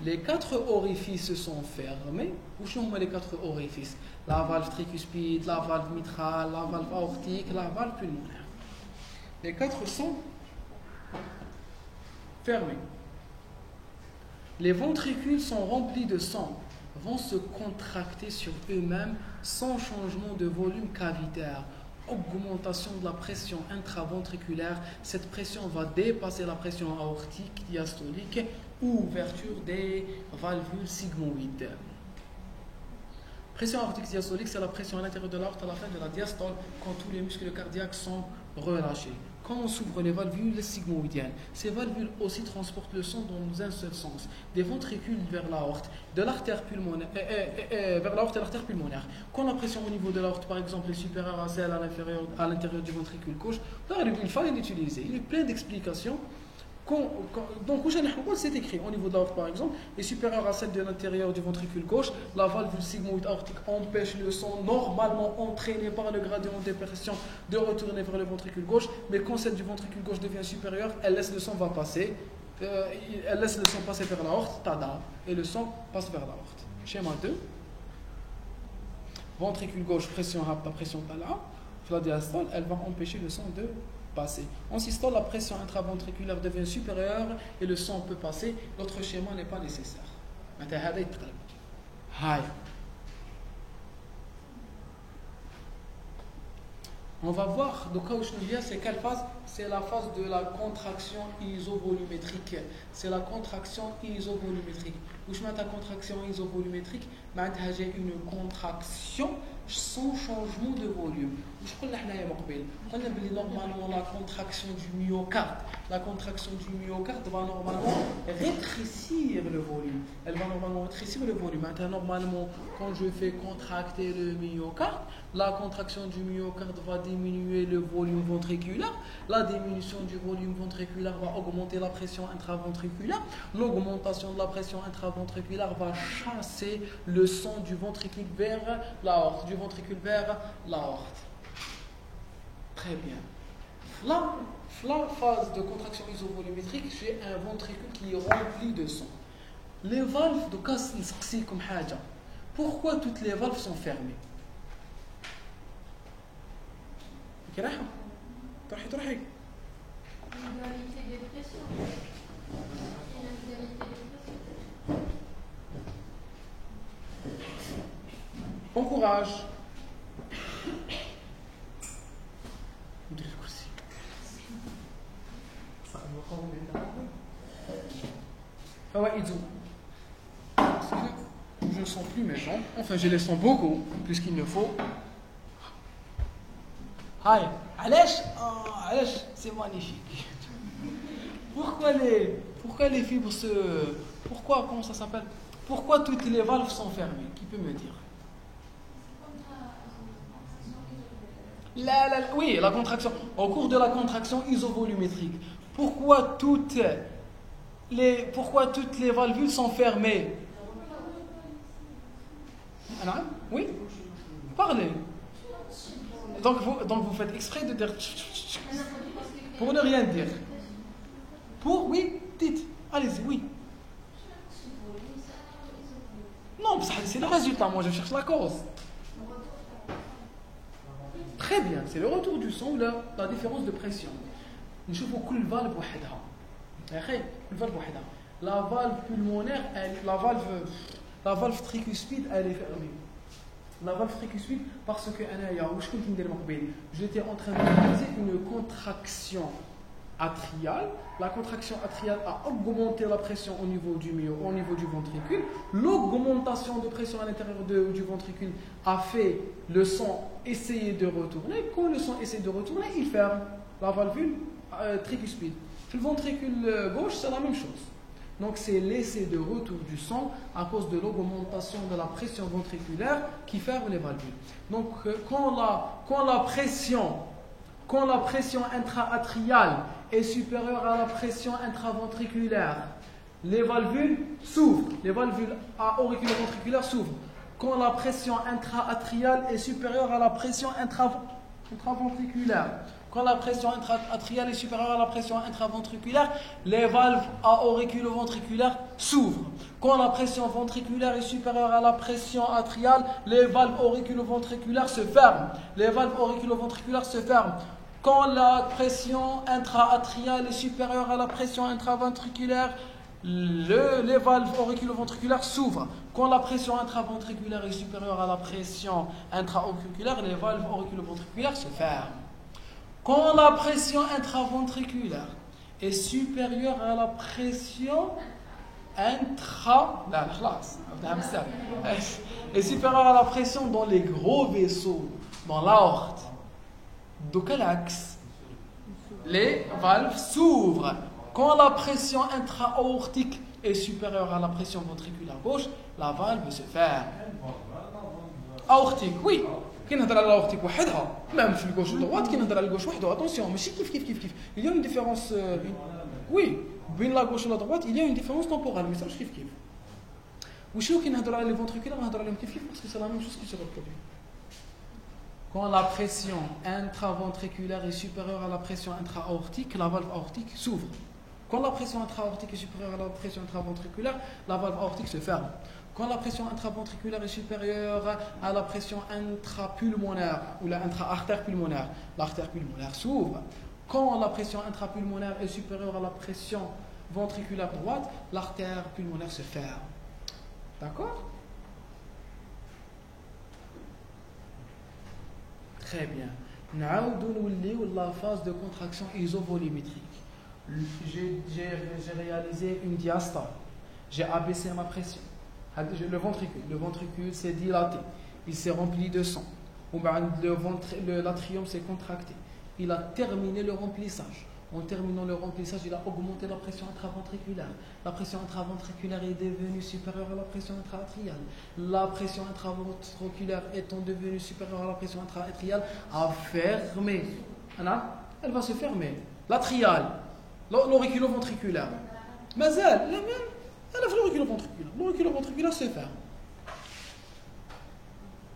Speaker 1: Les 4 orifices sont fermés. Où sont les 4 orifices? La valve tricuspide, la valve mitrale, la valve aortique, la valve pulmonaire. Les 4 sont fermés. Les ventricules sont remplis de sang, vont se contracter sur eux-mêmes sans changement de volume cavitaire. Augmentation de la pression intraventriculaire, cette pression va dépasser la pression aortique diastolique, ouverture des valvules sigmoïdes. Pression aortique diastolique, c'est la pression à l'intérieur de l'aorte à la fin de la diastole quand tous les muscles cardiaques sont relâchés. Quand on s'ouvre les valvules sigmoïdiennes, ces valvules aussi transportent le sang dans un seul sens, des ventricules vers l'aorte, de l'artère pulmonaire, vers l'aorte et l'artère pulmonaire. Quand la pression au niveau de l'aorte, par exemple, est supérieure à celle à l'intérieur du ventricule gauche, il fallait l'utiliser. Il y a plein d'explications. Donc, c'est écrit au niveau de l'aorte, par exemple, est supérieure à celle de l'intérieur du ventricule gauche. La valvule sigmoïde aortique empêche le sang normalement entraîné par le gradient de pression de retourner vers le ventricule gauche. Mais quand celle du ventricule gauche devient supérieure, elle laisse le sang passer vers l'aorte, et le sang passe vers l'aorte. Schéma 2. Ventricule gauche, pression tala. La diastole, elle va empêcher le sang de passer. En systole, la pression intraventriculaire devient supérieure et le sang peut passer. L'autre schéma n'est pas nécessaire. On va voir, donc c'est quelle phase? C'est la phase de la contraction isovolumétrique. C'est la contraction isovolumétrique. Où je mets la contraction isovolumétrique, j'ai une contraction sans changement de volume. Je normalement la contraction du myocarde. La contraction du myocarde va normalement rétrécir le volume. Elle va normalement rétrécir le volume. Normalement, quand je fais contracter le myocarde, la contraction du myocarde va diminuer le volume ventriculaire. La diminution du volume ventriculaire va augmenter la pression intraventriculaire. L'augmentation de la pression intraventriculaire va chasser le sang du ventricule vers l'aorte, du ventricule vers l'aorte. Très bien. Là, la phase de contraction isovolumétrique, j'ai un ventricule qui est rempli de sang. Les valves de casse comme haja. Pourquoi toutes les valves sont fermées? Bon courage. Ah ouais, ils ont. Je ne sens plus mes jambes. Enfin, je les sens beaucoup, plus qu'il ne faut. Aïe, Alèche, c'est magnifique. Pourquoi les fibres se. Pourquoi, comment ça s'appelle? Pourquoi toutes les valves sont fermées? Qui peut me dire? Oui, la contraction. Au cours de la contraction isovolumétrique, pourquoi toutes les valvules sont fermées? Oui? Parlez. Donc vous faites exprès de dire pour ne rien dire. Oui, dites. Allez-y, oui. Non, c'est le résultat. Moi, je cherche la cause. Très bien, c'est le retour du son ou la différence de pression. نشوفوا كل valve وحدها. La valve pulmonaire, la valve tricuspide, elle est fermée. La valve tricuspide, parce que j'étais en train de réaliser une contraction atriale. La contraction atriale a augmenté la pression au niveau du ventricule. L'augmentation de pression à l'intérieur du ventricule a fait le sang essayer de retourner. Quand le sang essaie de retourner, il ferme la valvule tricuspide. Le ventricule gauche, c'est la même chose. Donc c'est l'essai de retour du sang à cause de l'augmentation de la pression ventriculaire qui ferme les valvules. Donc quand la pression intra-atriale est supérieure à la pression intraventriculaire, les valvules s'ouvrent, les valvules auriculoventriculaires s'ouvrent. Quand la pression intra-atriale est supérieure à la pression intraventriculaire, quand la pression intra-atriale est supérieure à la pression intraventriculaire, les valves auriculoventriculaires s'ouvrent. Quand la pression ventriculaire est supérieure à la pression atriale, les valves auriculoventriculaires se ferment. Les valves auriculoventriculaires se ferment. Quand la pression intra-atriale est supérieure à la pression intraventriculaire, les valves auriculoventriculaires s'ouvrent. Quand la pression intraventriculaire est supérieure à la pression intra-auriculaire, les valves auriculoventriculaires se ferment. Quand la pression intraventriculaire est supérieure à la pression est supérieure à la pression dans les gros vaisseaux, dans l'aorte, de quel axe? Les valves s'ouvrent. Quand la pression intra-aortique est supérieure à la pression ventriculaire gauche, la valve se ferme. Aortique, oui. كي نهضر على l'aortique وحدها même في الجوش droite كي نهضر على الجوش وحده attention ماشي كيف il y a une différence oui بين la gauche et la droite il y a une différence temporelle mais ça مش كيف وشو كي نهضر على les ventriculaires نهضر عليهم كيف parce que c'est la même chose qui se reproduit. Quand la pression intraventriculaire est supérieure à la pression intra-aortique, la valve aortique s'ouvre. Quand la pression intra-aortique est supérieure à la pression intraventriculaire, la valve aortique se ferme. Quand la pression intraventriculaire est supérieure à la pression intrapulmonaire ou la intra-artère pulmonaire, l'artère pulmonaire s'ouvre. Quand la pression intrapulmonaire est supérieure à la pression ventriculaire droite, l'artère pulmonaire se ferme. D'accord? Très bien. La phase de contraction isovolumétrique. J'ai réalisé une diastole. J'ai abaissé ma pression. Le ventricule s'est dilaté. Il s'est rempli de sang. L'atrium s'est contracté. Il a terminé le remplissage. En terminant le remplissage, il a augmenté la pression intraventriculaire. La pression intraventriculaire est devenue supérieure à la pression intra-atriale. La pression intraventriculaire étant devenue supérieure à la pression intra-atriale, a fermé. Elle va se fermer. L'atriale, l'auriculoventriculaire. Mais elle a fait l'auriculoventriculaire. L'auriculoventriculaire se ferme.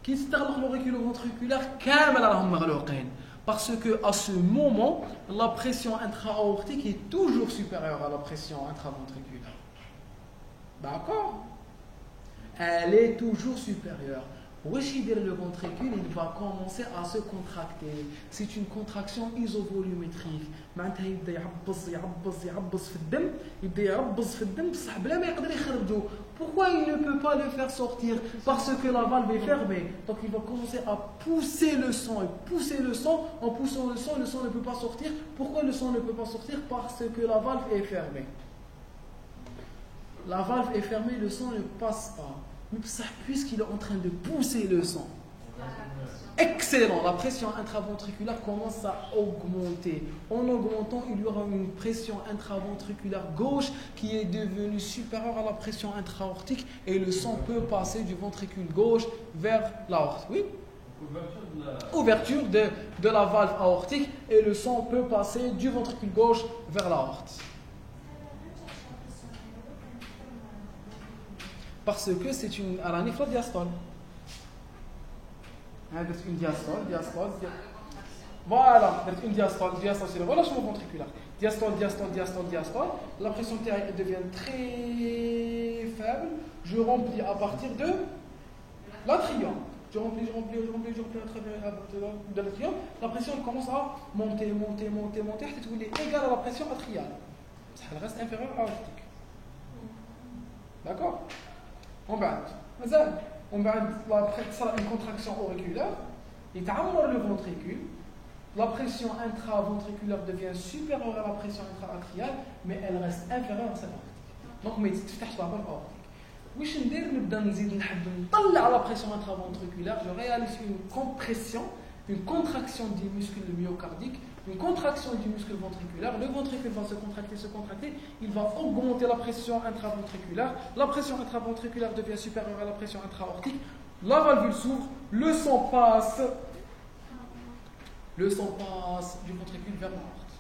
Speaker 1: Qui se termine l'auriculoventriculaire, كامل راهم مغلوقين. Parce qu'à ce moment, la pression intra-aortique est toujours supérieure à la pression intraventriculaire. D'accord? Elle est toujours supérieure. Le ventricule, il va commencer à se contracter. C'est une contraction isovolumétrique. معناتها يبدا يعبص يعبص يعبص في الدم يبدا يربص في الدم بصح بلا ما يقدر يخرجه. Pourquoi il ne peut pas le faire sortir? Parce que la valve est fermée. Donc il va commencer à pousser le sang et pousser le sang. En poussant le sang ne peut pas sortir. Pourquoi le sang ne peut pas sortir? Parce que la valve est fermée. La valve est fermée, le sang ne passe pas. Mais puisqu'il est en train de pousser le sang, excellent, la pression intraventriculaire commence à augmenter. En augmentant, il y aura une pression intraventriculaire gauche qui est devenue supérieure à la pression intra-aortique et le sang peut passer du ventricule gauche vers l'aorte. Oui? Ouverture de la valve aortique et le sang peut passer du ventricule gauche vers l'aorte. Parce que c'est une néphro-diastole. Une diastole. Voilà, une diastole, c'est le relâchement ventriculaire. Diastole. La pression artérielle devient très faible. Je remplis à partir de l'atrium. Je remplis de l'atrium. La pression commence à monter. Elle est égale à la pression atriale. Elle reste inférieure à l'aortique. D'accord? On va une contraction auriculaire, il تعمر le ventricule, la pression intraventriculaire devient supérieure à la pression intra-atriale, mais elle reste inférieure à cette aortique. Donc ما تفتحش la valve aortique. واش ندير؟ نبدا نزيد نحب نطلع la pression intraventriculaire, je réalise une contraction du muscle myocardique, une contraction du muscle ventriculaire. Le ventricule va se contracter, il va augmenter la pression intraventriculaire. La pression intraventriculaire devient supérieure à la pression intra-aortique. La valvule s'ouvre, le sang passe du ventricule vers l'aorte.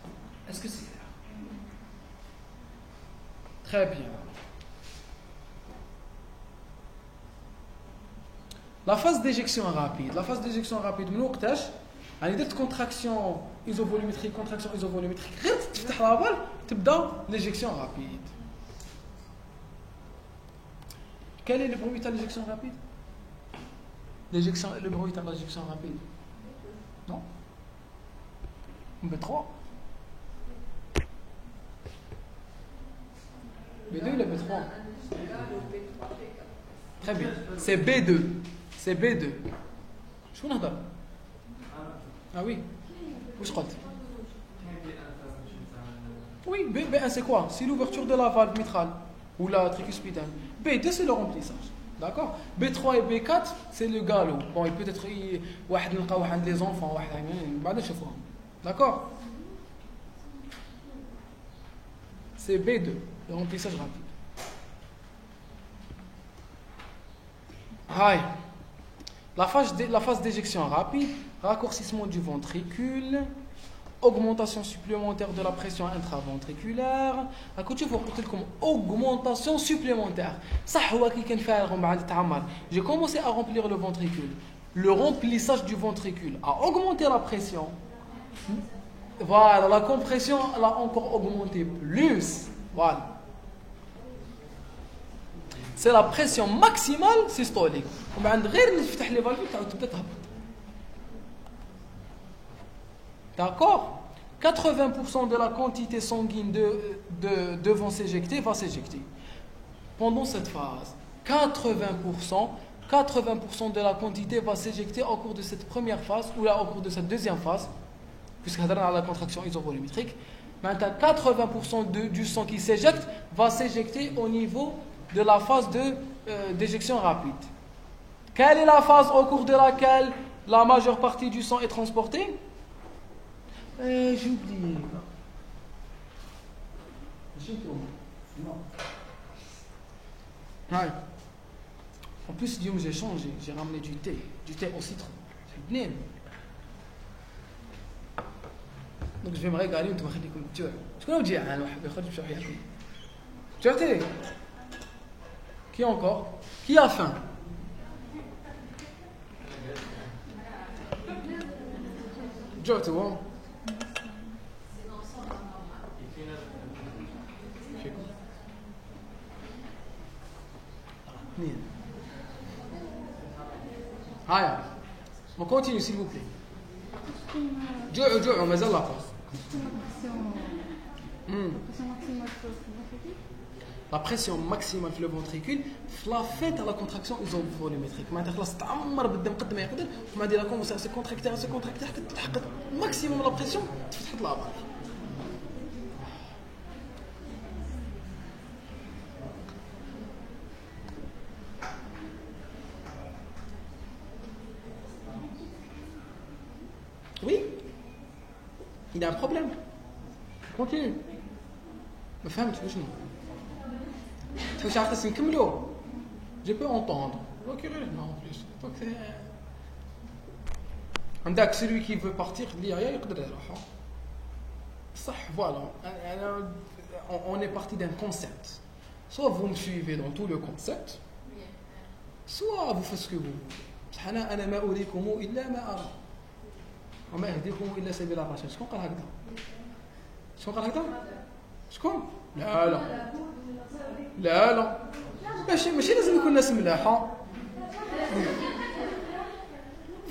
Speaker 1: Est-ce que c'est clair? Très bien. La phase d'éjection rapide, من وقتاش؟ يعني درت contraction isovolumétrique, غير تفتح la valve تبدا l'éjection rapide. Quel est le bruit à l'éjection rapide? Le bruit à l'éjection rapide? Non? B3? B2 ou le B3? Très bien, c'est B2. C'est B2. شو نهضر؟ Ah oui. Où قلت؟ Oui, B1 c'est quoi? C'est l'ouverture de la valve mitrale ou la tricuspidale. B2 c'est le remplissage. D'accord? B3 et B4 c'est le galop. Bon, il peut être واحد نلقاو عند les enfants, واحد بعد نشوفوهم. D'accord? C'est B2, le remplissage rapide. Aïe. La phase d'éjection rapide, raccourcissement du ventricule, augmentation supplémentaire de la pression intraventriculaire. Augmentation supplémentaire. J'ai commencé à remplir le ventricule. Le remplissage du ventricule a augmenté la pression. Voilà, la compression l'a encore augmenté plus. Voilà. C'est la pression maximale systolique. D'accord? 80% de la quantité sanguine devant s'éjecter va s'éjecter. Pendant cette phase, 80% de la quantité va s'éjecter au cours de cette première phase ou là au cours de cette deuxième phase, puisqu'on a la contraction isovolumétrique. Maintenant, 80% du sang qui s'éjecte va s'éjecter au niveau de la phase d'éjection rapide. Quelle est la phase au cours de laquelle la majeure partie du sang est transportée? J'ai oublié. Non. Ouais. En plus, Guillaume, j'ai changé. J'ai ramené du thé au citron. C'est bien. Donc je vais me régaler. Tu vois. Je connais dire. Tu as thé? Qui encore? Qui a faim? Tu vois? هايا on continue s'il vous plaît جوعوا مازال لاقوا la pression maximale في le ventricule la fête à la contraction isovolumétrique معناتها خلاص تعمر بالدم قد ما يقدر وما دير لكم سي كونتراكتير تحقق ماكسيموم لا بريسيون تفتح الابار Oui, il a un problème. Continue. ما فهمت شنو واش عرفتي نكملوا je peux entendre ok non plus donc عندك celui qui veut partir اللي يقدر يروح صح voilà on est parti d'un concept soit vous me suivez dans tout le concept soit vous faites ce que vous بصح انا ما اريكم الا ما ارى وما اهديكم الا سبيل الرشاد شكون قال هكذا شكون لا ماشي لازم يكون ناس ملاحه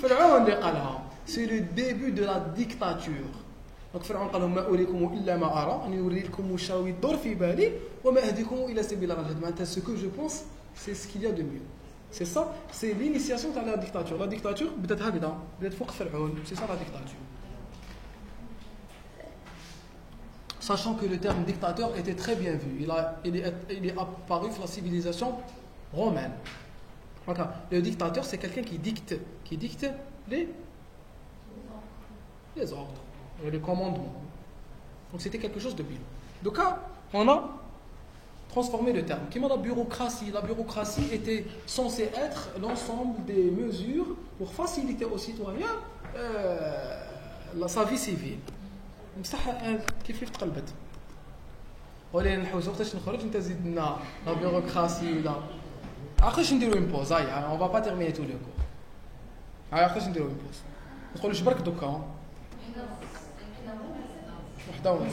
Speaker 1: فرعون اللي قالها سي لو ديبي دو لا ديكتاتور دونك فرعون قال لهم ما اريكم الا ما ارى اني نوريكم واش راهو يدور في بالي وما اهديكم الى سبيل الرشاد معناتها سو كو جو بونس سي سكيل دو ميو سي سا سي لينيسياسيون تاع لا ديكتاتور بدات هكذا بدات فوق فرعون سي سا لا ديكتاتور sachant que le terme dictateur était très bien vu. Il est apparu dans la civilisation romaine. Voilà. Le dictateur, c'est quelqu'un qui dicte les ordres, les commandements. Donc c'était quelque chose de bien. Donc on a transformé le terme. La bureaucratie était censée être l'ensemble des mesures pour faciliter aux citoyens sa vie civile. بصح كيف تقلبت ولينا نحوسوا وقتاش نخرج انت زيد لنا لا بيروكراسي ولا عقلش نديروا اون بوز هاي اون با با تيرميني تو لو كور هاي عقلش نديروا اون بوز نقولوا برك دوكا وحده ونص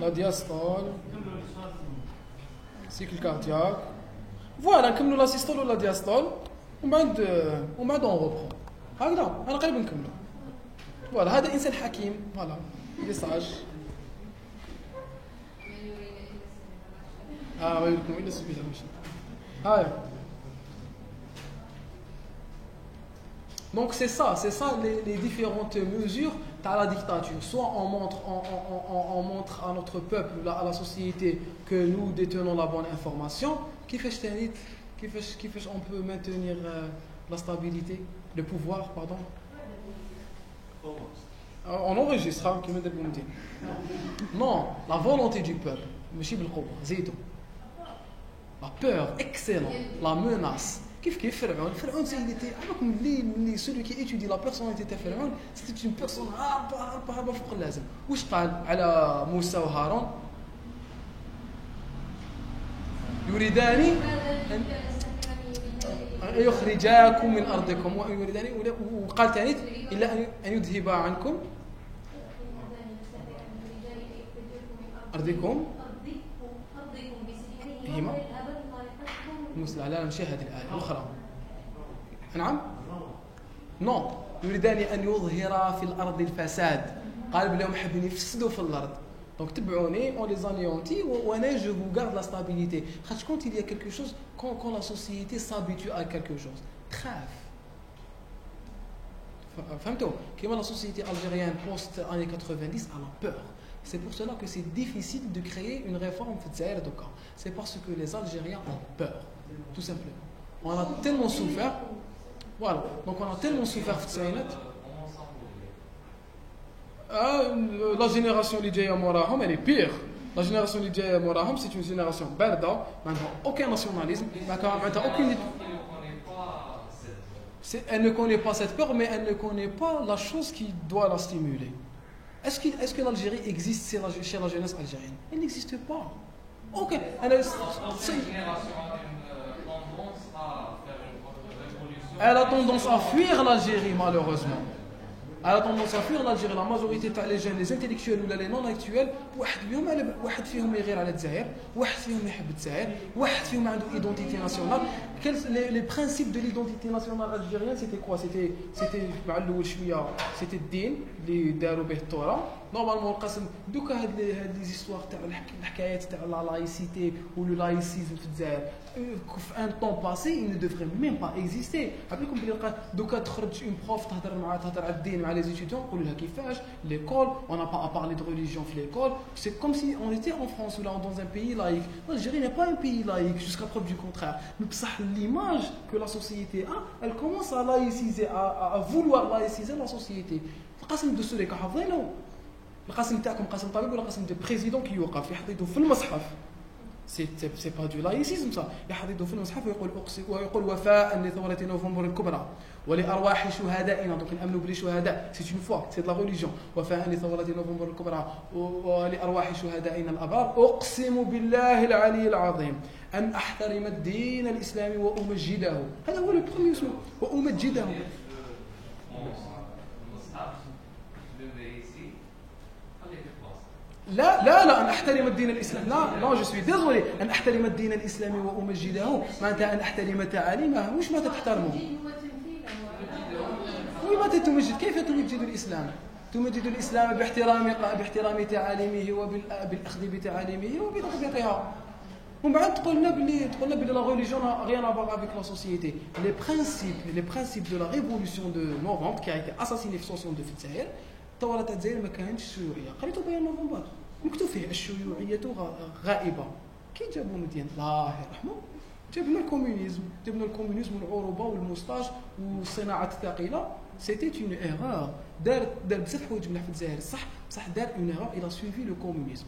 Speaker 1: لا دياستول سيكل كاردياك فوالا نكملوا لا سيستول ولا دياستول ومن بعد اون روبرون هكذا انا قريب نكملوا فوالا هذا انسان حكيم فوالا ليساج ما يريكم الا سبيل الرشاد هاي donc c'est ça les différentes mesures à la dictature soit on montre à notre peuple à la société que nous détenons la bonne information كيفاش on peut maintenir la stabilité le pouvoir pardon. On enregistre qui me dit non la volonté du peuple ماشي بالقوه زيدوا la peur excellent la menace كيف فرعون عمركم اللي celui qui étudie la personnalité تاع فرعون c'était une personne هاربه فوق اللازم واش قال على موسى وهارون يريدان أن يخرجاكم من أرضكم وقال ثاني إلا أن يذهب عنكم أرضكم بهما مثل على مشاهد الآية الأخرى نعم نو يريدان أن يظهر في الأرض الفساد قال بلهم حابين يفسدوا في الأرض donc تبعوني on les anéantit وانا je vous garde la stabilité quand il y a quelque chose quand la société s'habitue à quelque chose خاف فهمتوا كيما la société algérienne post années 90 a la peur c'est pour cela que c'est difficile de créer une réforme في الجزائر دوكا c'est parce que les Algériens ont peur tout simplement on a tellement souffert voilà donc on a tellement souffert في التسعينات la génération اللي جايه موراهم elle est pire la génération اللي جايه موراهم c'est une génération بارده ما عندها aucun nationalisme ما عندها aucune elle ne connaît pas cette peur mais elle ne connaît pas la chose qui doit la stimuler est-ce que l'Algérie existe chez la jeunesse algérienne elle n'existe pas ok elle a tendance à fuir l'Algérie malheureusement Elle a tendance à fuir l'Algérie. La majorité des jeunes, les intellectuels ou les non-actuels, واحد فيهم يغير على الجزائر، واحد فيهم يحب الجزائر، واحد فيهم عنده identité nationale. Les principes de l'identité nationale algérienne, c'était quoi? C'était مع الأول شوية c'était الدين اللي داروا به الثورة. نورمالمون القسم دوكا هاد لي زيستوار تاع الحكايات تاع لا لايسيتي و لو لايسيزم في الجزائر في ان طون باسي il ne devrait même pas exister. عبالكم بلي دوكا تخرج اون بروف تهضر على الدين مع لي ستوديون نقول لها كيفاش l'école on n'a pas à parler de religion في l'école. C'est comme si on était en France ou là dans un pays laïque. L'Algérie n'est pas un pays laïque jusqu'à preuve du contraire. Mais بصح l'image que la société a, elle commence à laïciser, à vouloir laïciser la société. القسم الدستوري كحافظينه القسم تاعكم قسم طبيب ولا قسم دو بريزيدون كي يوقف يحطيته في المصحف سي با دو لايسيزم صح يحطيته في المصحف ويقول وفاء لثورة نوفمبر الكبرى ولأرواح شهدائنا دونك نأمنوا بلي شهداء سي اون فوا سي دو لا ريليجيون وفاء لثورة نوفمبر الكبرى ولأرواح شهدائنا الأبرار أقسم بالله العلي العظيم أن أحترم الدين الإسلامي وأمجده. هذا هو لو بروميير اسمه وأمجده. لا أن أحترم الدين الإسلامي لا جو سوي ديزولي أن أحترم الدين الإسلامي وأمجده معناتها أن أحترم تعاليمه مش معناتها تحترمه. ومتى تمجد؟ كيف تمجد الإسلام؟ تمجد الإسلام باحترام تعاليمه وبالأخذ بتعاليمه وبتطبيقها. ومن بعد تقولنا بلي لا religion n'a rien à voir avec la société. Les principes de la révolution de novembre qui a été assassinée في 62 في الجزائر الثورة تاع الجزائر ما كانتش شيوعية. قريتوا بيان نوفمبر مكتوب فيه الشيوعية غائبة. كي جابوا مديان الله يرحمه جبنا الكومونيزم والعروبة والموستاج والصناعة الثقيلة. C'était une erreur. دار بزاف حوايج مليح في الجزائر صح بصح دار une erreur. Il a suivi le communisme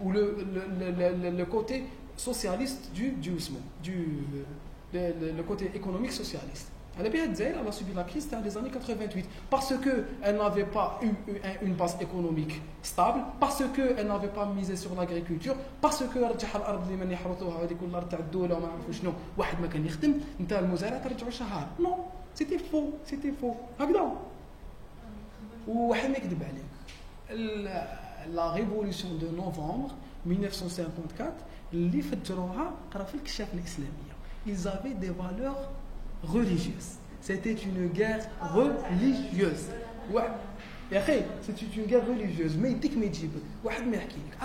Speaker 1: ou le côté socialiste le côté économique socialiste. Elle a subi la crise dans les années 88 parce qu'elle n'avait pas eu une base économique stable, parce qu'elle n'avait pas misé sur l'agriculture, parce que رجح الارض لمن يحرثوها هذيك الارض تاع الدوله وما عرفوا شنو واحد ما كان يخدم انت المزارع ترجعوا شهر. نو سيتي فو هكذا وواحد ما يكذب عليك. La révolution de novembre 1954 اللي فجروها قرا في الكشاف الإسلامية. Ils avaient des valeurs religieuses. C'était une guerre religieuse. يا أخي c'était une guerre religieuse. ما يديك ما يجيب واحد ما يحكي لك.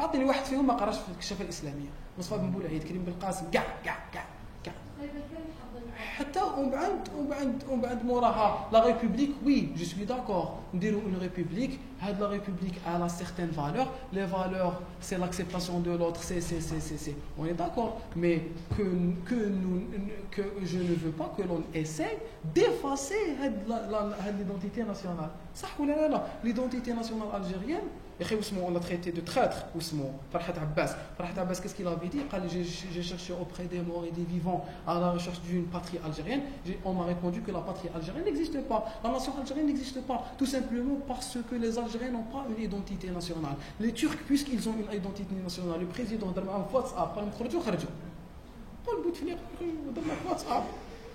Speaker 1: أعطيني واحد فيهم ما قراش في الكشاف الإسلامية. مصطفى بن بولعيد كريم بالقاسم كاع حتى ومن بعد موراها لا ريبوبليك. وي جو سوي داكور نديروا اون ريبوبليك. هاد لا ريبوبليك a certaines valeurs. Les valeurs c'est l'acceptation de l'autre, c'est on est d'accord, mais que je ne veux pas que l'on essaie d'effacer l'identité nationale. صح ولا لا؟ l'identité nationale algérienne يا اخي واسمو on l'a traité de traître. واسمو فرحة عباس qu'est-ce qu'il avait dit؟ قال j'ai cherché auprès des morts et des vivants à la recherche d'une patrie algérienne. On m'a répondu que la patrie algérienne n'existe pas, la nation algérienne n'existe pas, tout simplement parce que les Algériens n'ont pas une identité nationale. Les Turcs puisqu'ils ont une identité nationale, le président هضر معاهم في واتساب قال لهم خرجوا قول بوتفليقه هضر معاهم في واتساب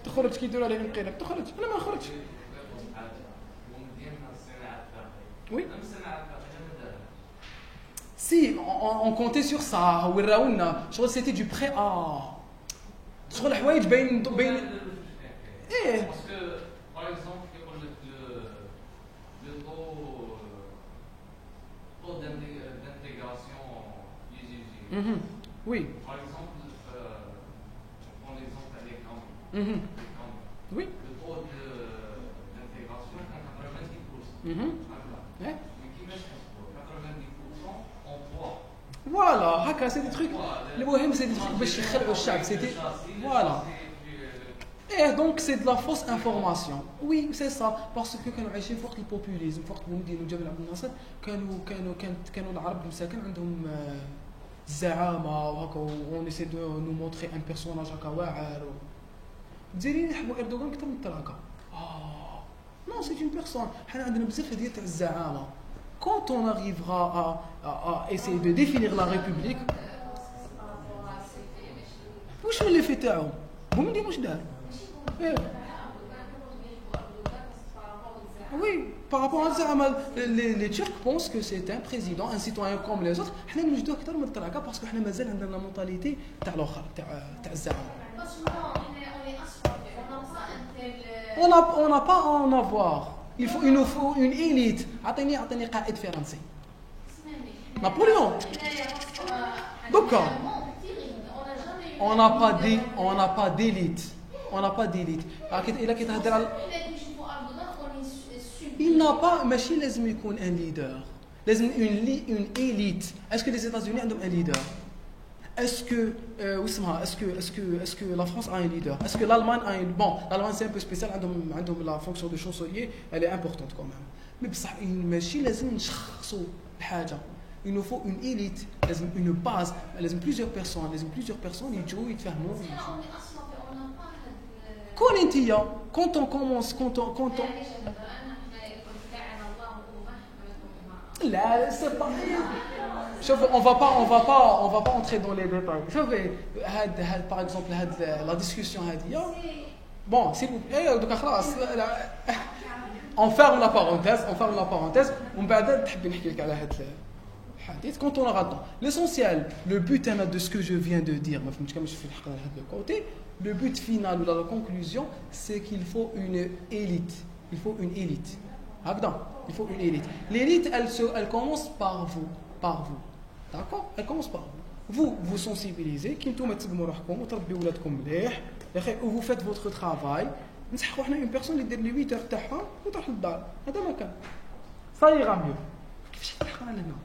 Speaker 1: تخرج كي يديروا عليه انقلاب تخرج انا ما نخرجش. Oui. Si, on comptait sur ça. C'était du prêt à. Sur le حوايج بين. Eh.
Speaker 3: Parce que, par exemple, le taux d'intégration
Speaker 1: Mm-hmm. Oui.
Speaker 3: Par exemple, on prend l'exemple des Cameroun.
Speaker 1: Oui.
Speaker 3: Le taux d'intégration est 90%.
Speaker 1: Mm-hmm.
Speaker 3: Mais qui met 90% en poids.
Speaker 1: Voilà, هكا c'est des trucs. المهم c'est des trucs باش يخلعوا الشعب. C'était voilà. Et donc c'est de la fausse information. Oui, c'est ça. Parce que كانوا عايشين فوق البوبوليزم فوق بومدين وجبل عبد الناصر كانوا العرب المساكن عندهم الزعامة وهكا on essaie de nous montrer un personnage هكا واعر. الجزائريين يحبوا اردوغان كثر من التراكة. Non, c'est une personne. حنا عندنا بزاف هذه تاع الزعامة. Quand on arrivera à essayer de définir la République, واش من اللي في تاعهم؟ بومدين واش دار؟ Oui, par rapport à ça, les Turcs pensent que c'est un président, un citoyen comme les autres. Nous nous disons أكثر من التراكة parce que nous مازال عندنا la mentalité تاع الآخر تاع الزعامة. On n'a pas à en avoir. Il nous faut une élite. أعطيني قائد فرنسي. Napoléon. D'accord. On n'a pas d'élite. On n'a pas d'élite. Il n'a pas, ماشي لازم يكون un leader. لازم une élite. Est-ce que les États-Unis ont un leader? Est-ce que la France a un leader? Est-ce que l'Allemagne a un... Bon, l'Allemagne c'est un peu spécial, عندهم la fonction de chancelier, elle est importante quand même. Mais بصح ماشي لازم نشخصوا الحاجة. Il nous faut une élite, une base, plusieurs personnes يجوا يتفاهموا. كون انتيا quand on commence là c'est pas on va pas entrer dans les détails. Par exemple la discussion bon s'il vous plaît donc on ferme la parenthèse ومن بعد تحب نحكي لك على هذا الحديث quand on aura le temps. L'essentiel, le but de ce que je viens de dire, le but final ou la conclusion, c'est qu'il faut une élite. Il faut une élite. L'élite, elle commence par vous. D'accord? Elle commence par vous. Vous sensibilisez, vous faites votre travail. Une personne qui dit 8 heures تاعها وتروح للدار. هذا ما كان. Ça ira mieux. كيفاش تلحق لنا؟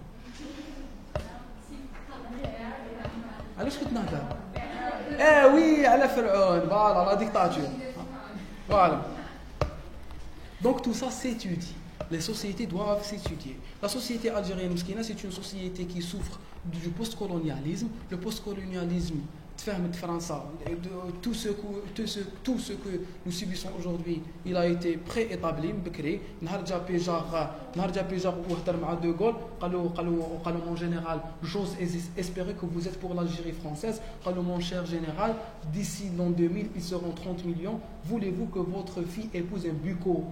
Speaker 1: علاش كنت نهضر؟ وي على فرعون، فوالا لا ديكتاتور. Voilà. Donc tout ça s'étudie. Les sociétés doivent s'étudier. La société algérienne mskina, c'est une société qui souffre du post-colonialisme. Le post-colonialisme, tout ce que nous subissons aujourd'hui, il a été préétabli. نهار جا بيجار وهضر مع De Gaulle قالوا mon général, j'ose espérer que vous êtes pour l'Algérie française. قالوا mon cher général, d'ici l'an 2000 ils seront 30 millions. Voulez-vous que votre fille épouse un bucco?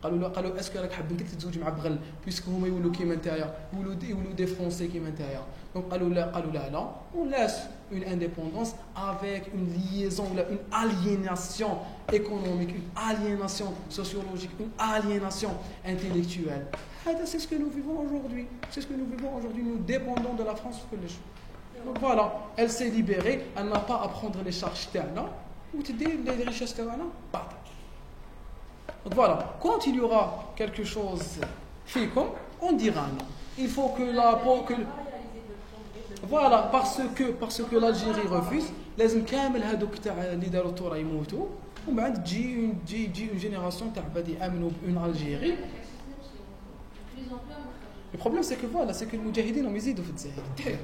Speaker 1: قالوا est-ce que راك حاب بنتك تتزوج مع بغل puisque هما يولوا كيما نتايا يولوا دي فرونسي كيما نتايا. Donc قالوا لا on laisse une indépendance avec une liaison, une aliénation économique, une aliénation sociologique, une aliénation intellectuelle. C'est ce que nous vivons aujourd'hui. Nous dépendons de la France pour les choses. Donc voilà, elle s'est libérée, elle n'a pas à prendre les charges تاعنا وتدي les richesses تاعنا. Donc voilà, quand il y aura quelque chose fikum, on dira non. Il faut que voilà, parce que l'Algérie refuse, لازم كامل هذوك تاع اللي داروا الثوره يموتوا ومن بعد تجي une génération تاع بعد يامنوا بune Algérie. Le problème c'est que المجاهدين هم يزيدوا في الجزائر.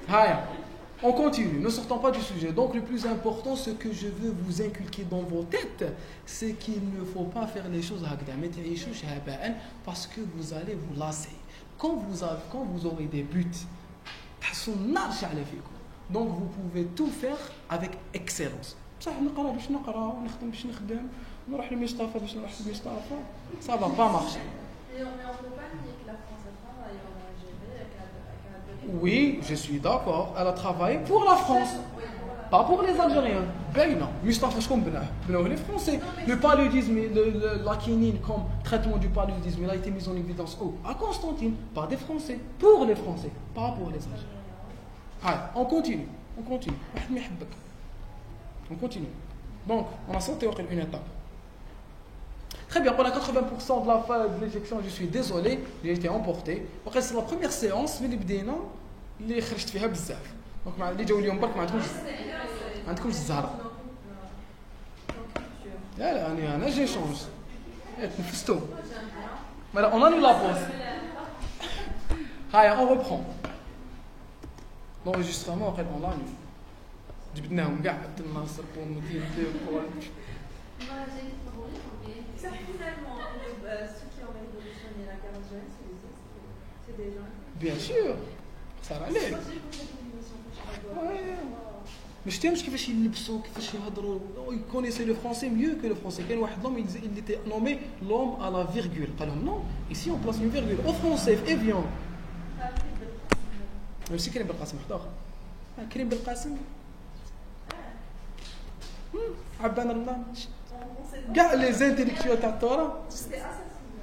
Speaker 1: هاي On continue, ne sortons pas du sujet. Donc le plus important, ce que je veux vous inculquer dans vos têtes, c'est qu'il ne faut pas faire les choses parce que vous allez vous lasser. Quand vous aurez des buts, donc vous pouvez tout faire avec excellence. Ça va pas marcher. Oui, je suis d'accord. Elle a travaillé pour la France, pas pour les Algériens. Ben non. Mustafa Shkoum les Français. Le paludisme, la quinine comme traitement du paludisme, il a été mis en évidence à Constantine, par des Français, pour les Français, pas pour les Algériens. Allez, on continue. Donc, on a sauté une étape. Très bien, pour la 80% de l'éjection, je suis désolé, j'ai été emporté. Après, c'est la première séance, mais اللي خرجت فيها بزاف. دونك اللي جاوا اليوم برك ما عندكمش الزهره. لا انا جي شونج. تنفستو. Voilà, on annule la pause. Allez, on reprend. L'enregistrement, après, on l'annule. جبناهم كاع عبد الناصر والمدير ديال
Speaker 2: ceux qui ont révolutionné la guerre algérienne, c'est des gens.
Speaker 1: Bien sûr, ça va aller. Mais je t'aime كيفاش يلبسوا كيفاش يهضروا. Ils connaissaient le français mieux que le français. كان واحد l'homme il était nommé l'homme à la virgule. قال لهم non, ici on place une virgule au français évident. ماشي كريم بالقاسم واحد اخر. كريم بالقاسم عبان رمضان كاع لي زانتيليكتوال تاع الثوره.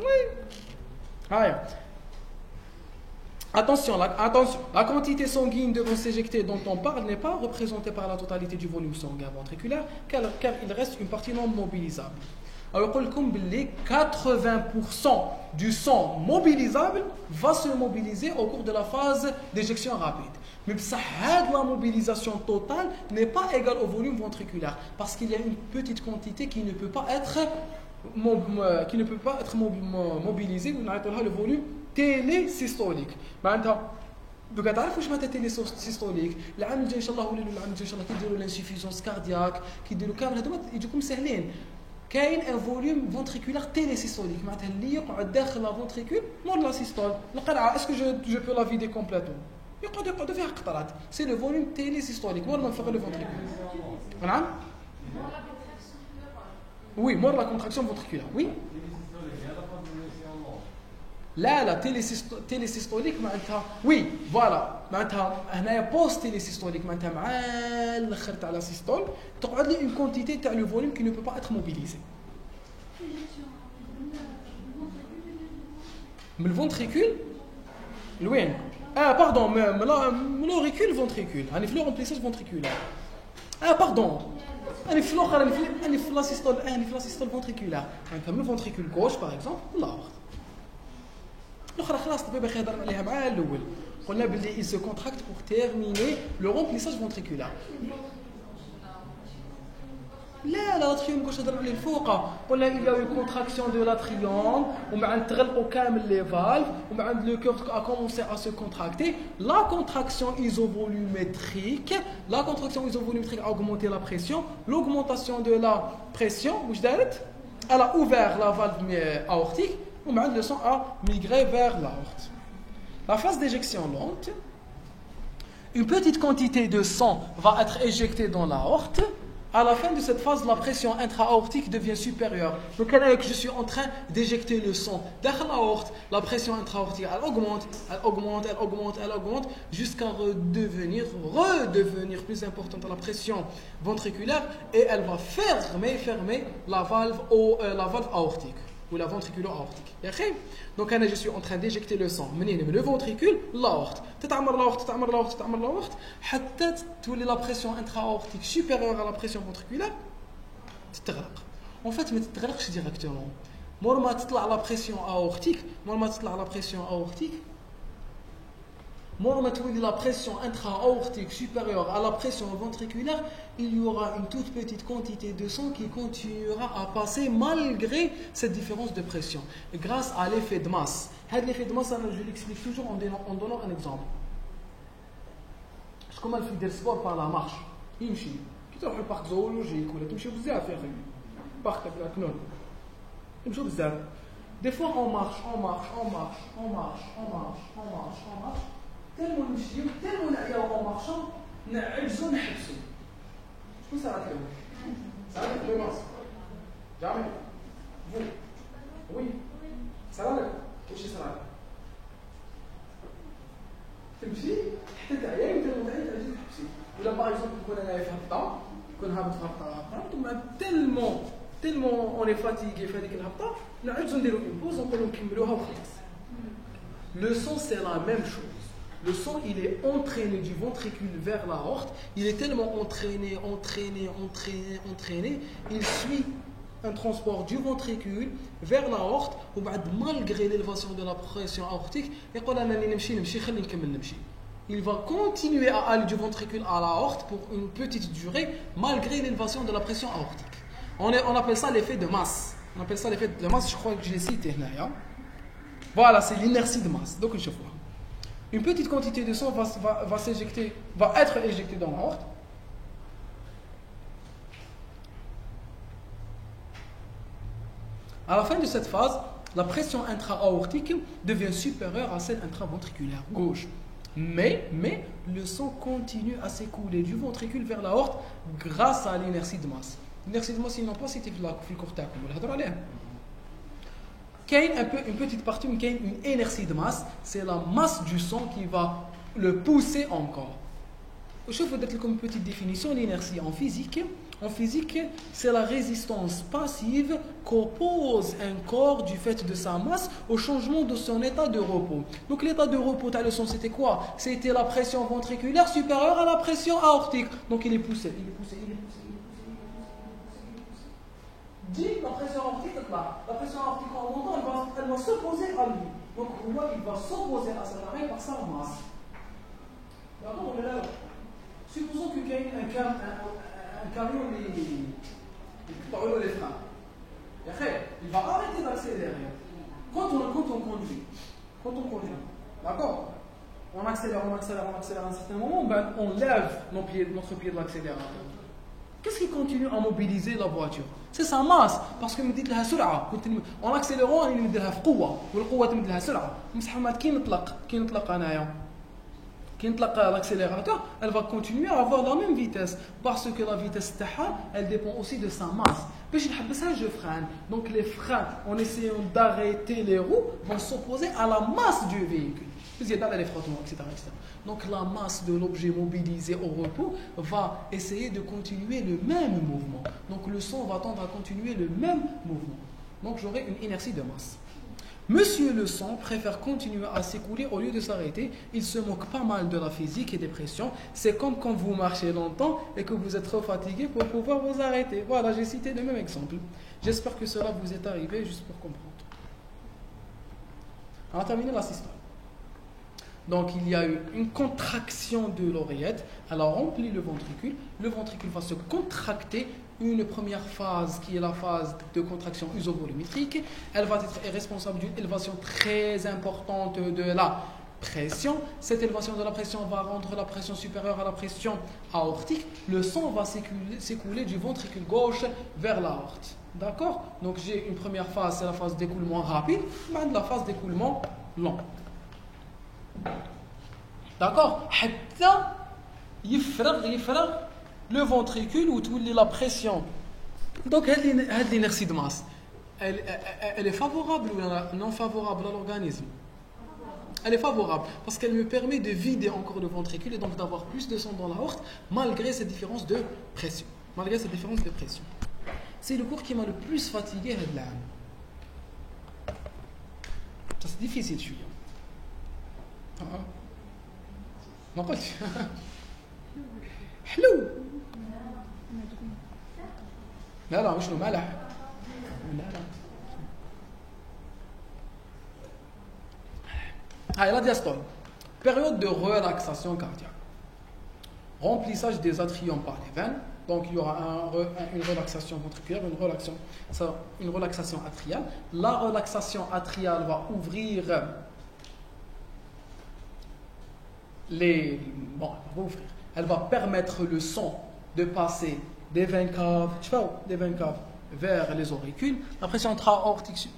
Speaker 1: Oui. هايا. Attention, la quantité sanguine devant s'éjecter dont on parle n'est pas représentée par la totalité du volume sanguin ventriculaire car il reste une partie non mobilisable. Alors, comme 80% du sang mobilisable va se mobiliser au cours de la phase d'éjection rapide. Mais la mobilisation totale n'est pas égale au volume ventriculaire parce qu'il y a une petite quantité qui ne peut pas être mobilisée. On appelle le volume تيليسيستوليك. معناتها دوكا تعرف واش معناتها تيليسيستوليك. العام الجاي ان شاء الله ولا العام الجاي ان شاء الله كيديروا لانسيفيزونس كاردياك كيديروا كامل هذوما يجوكم سهلين. كاين ان فوليوم فونتريكولار تيليسيستوليك معناتها اللي يقعد داخل لا فونتريكول مور لا سيستول. القرعه اسكو جو بو لا فيدي كومبليتوم يقعدوا فيها قطرات. سي لو فوليوم تيليسيستوليك مور ما نفرق لو فونتريكول. نعم وي مور لا كونتراكسيون فونتريكولار وي. لا تيليسيستوليك معناتها وي فوالا معناتها هنايا بوست تيليسيستوليك معناتها مع الاخر تاع لا سيستول تقعد لي اون كونتيتي تاع لو فوليوم كي نو بو با اتر موبيليزي من الفونتريكول لوين باردون من لوريكول فونتريكول راني في لو رومبليساج فونتريكولار باردون راني في الاخر راني في لا سيستول فونتريكولار معناتها من الفونتريكول غوش باغ اكزومبل لا الاخرى خلاص الطبيب خيهضر عليها مع الاول قلنا باللي il se contracte pour terminer le remplissage ventriculaire. لا لاتريوم كوش هضر عليه الفوقه قلنا il y a une contraction de l'atrium ومع تغلقوا كامل لي فالف ومع le cœur a commencé à se contracter. La contraction isovolumétrique a augmenté la pression. L'augmentation de la pression واش دارت elle a ouvert la valve aortique le sang a migré vers l'aorte. La phase d'éjection lente, une petite quantité de sang va être éjectée dans l'aorte. À la fin de cette phase, la pression intra-aortique devient supérieure. Donc, je suis en train d'éjecter le sang dans l'aorte. La pression intra-aortique, elle augmente jusqu'à redevenir plus importante à la pression ventriculaire et elle va fermer la valve aortique. Ou la ventriculo-aortique. Donc je suis en train d'éjecter le sang من le ventricule l'aorte. تتعمر l'aorte حتى تولي la pression intra-aortique supérieure à la pression ventriculaire تتغلق. En fait ما تتغلقش directement. مور ما تطلع la pression aortique Moi, la pression intra-aortique supérieure à la pression ventriculaire, il y aura une toute petite quantité de sang qui continuera à passer malgré cette différence de pression, grâce à l'effet de masse. L'effet de masse, je l'explique toujours en donnant un exemple. Comment il fait du sport par la marche. Il me dit, tu as un parc zoologique, ou tu me dis, à faire un parc de la clone. Il me dit, des fois on marche. tellement نمشيو tellement نعياو en marchant نعجزو نحبسو. شكون صرات لهم؟ صرات لك لو جامي فو وي صرات لك واش صرات؟ تمشي حتى تعيا وانت تعجز تحبسي. ولا باغ اكزومبل نكون انايا في هبطه نكون هابط في هبطه ومع tellement on est fatigué في هذيك الهبطه نعجزو نديرو اون بوز ونقولو نكملوها وخلاص. Le sang c'est la même chose. Le sang, il est entraîné du ventricule vers l'aorte. Il est tellement entraîné. Il suit un transport du ventricule vers l'aorte. Malgré l'élévation de la pression aortique, il va continuer à aller du ventricule à l'aorte pour une petite durée, malgré l'élévation de la pression aortique. On appelle ça l'effet de masse. Je crois que je l'ai cité. Voilà, c'est l'inertie de masse. Donc, je vois. Une petite quantité de sang va être éjectée dans l'aorte. À la fin de cette phase, la pression intra-aortique devient supérieure à celle intraventriculaire gauche. Mais le sang continue à s'écouler du ventricule vers l'aorte grâce à l'inertie de masse. L'inertie de masse, ils n'ont pas cité في الكور تاعكم ولا هضروا عليها. كاين une petite partie, كاين une inertie de masse, c'est la masse du sang qui va le pousser encore. Je vais vous donner une petite définition l'inertie en physique. En physique, c'est la résistance passive qu'oppose un corps du fait de sa masse au changement de son état de repos. Donc l'état de repos, ta leçon, c'était quoi? C'était la pression ventriculaire supérieure à la pression aortique. Donc il est poussé. Dit la pression aortique est là. La pression aortique en montant, elle va s'opposer à lui. Donc on voit qu'il va s'opposer à cet arrêt par sa masse. D'accord, on est là. Supposons que un camion les freins. Et après, il va arrêter d'accélérer. Quand on conduit, d'accord, on accélère à un certain moment, ben, on lève notre pied de l'accélérateur. Qu'est-ce qui continue à mobiliser la voiture? C'est sa masse, parce que me dit لها سرعة. En accélérant, il me dit لها قوة, والقوة تمد لها سرعة. مسحمات كي نطلق أنايا. Qui l'accélérateur, elle va continuer à avoir la même vitesse parce que la vitesse تاعها, elle dépend aussi de sa masse. باش نحبسها, je freine. Donc les freins, en essayant d'arrêter les roues, vont s'opposer à la masse du véhicule. Les frottements, etc. Donc la masse de l'objet mobilisé au repos va essayer de continuer le même mouvement. Donc le sang va tendre à continuer le même mouvement. Donc j'aurai une inertie de masse. Monsieur le sang préfère continuer à s'écouler au lieu de s'arrêter. Il se moque pas mal de la physique et des pressions. C'est comme quand vous marchez longtemps et que vous êtes trop fatigué pour pouvoir vous arrêter. Voilà, j'ai cité le même exemple. J'espère que cela vous est arrivé juste pour comprendre. On a terminé la systole. Donc il y a eu une contraction de l'oreillette. Elle a rempli le ventricule. Le ventricule va se contracter. Une première phase qui est la phase de contraction isovolumétrique. Elle va être responsable d'une élévation très importante de la pression. Cette élévation de la pression va rendre la pression supérieure à la pression aortique. Le sang va s'écouler du ventricule gauche vers l'aorte. D'accord? Donc j'ai une première phase, c'est la phase d'écoulement rapide, mais la phase d'écoulement lent. D'accord? حتى يفرغ le ventricule où tu la pression. Donc l'inertie de masse, elle est favorable ou non favorable à l'organisme? Elle est favorable parce qu'elle me permet de vider encore le ventricule et donc d'avoir plus de sang dans l'aorte malgré cette différence de pression. C'est le cours qui m'a le plus fatigué. Ça c'est difficile, je suis. ما قلتش حلو لا مش مالح لا هاي la diastole. Période de relaxation cardiaque. Remplissage des atriums par les veines. Donc il y aura une relaxation ventriculaire, une relaxation atriale. La relaxation atriale va ouvrir elle va permettre le sang de passer des veines caves vers les auricules. La pression intra-aortique.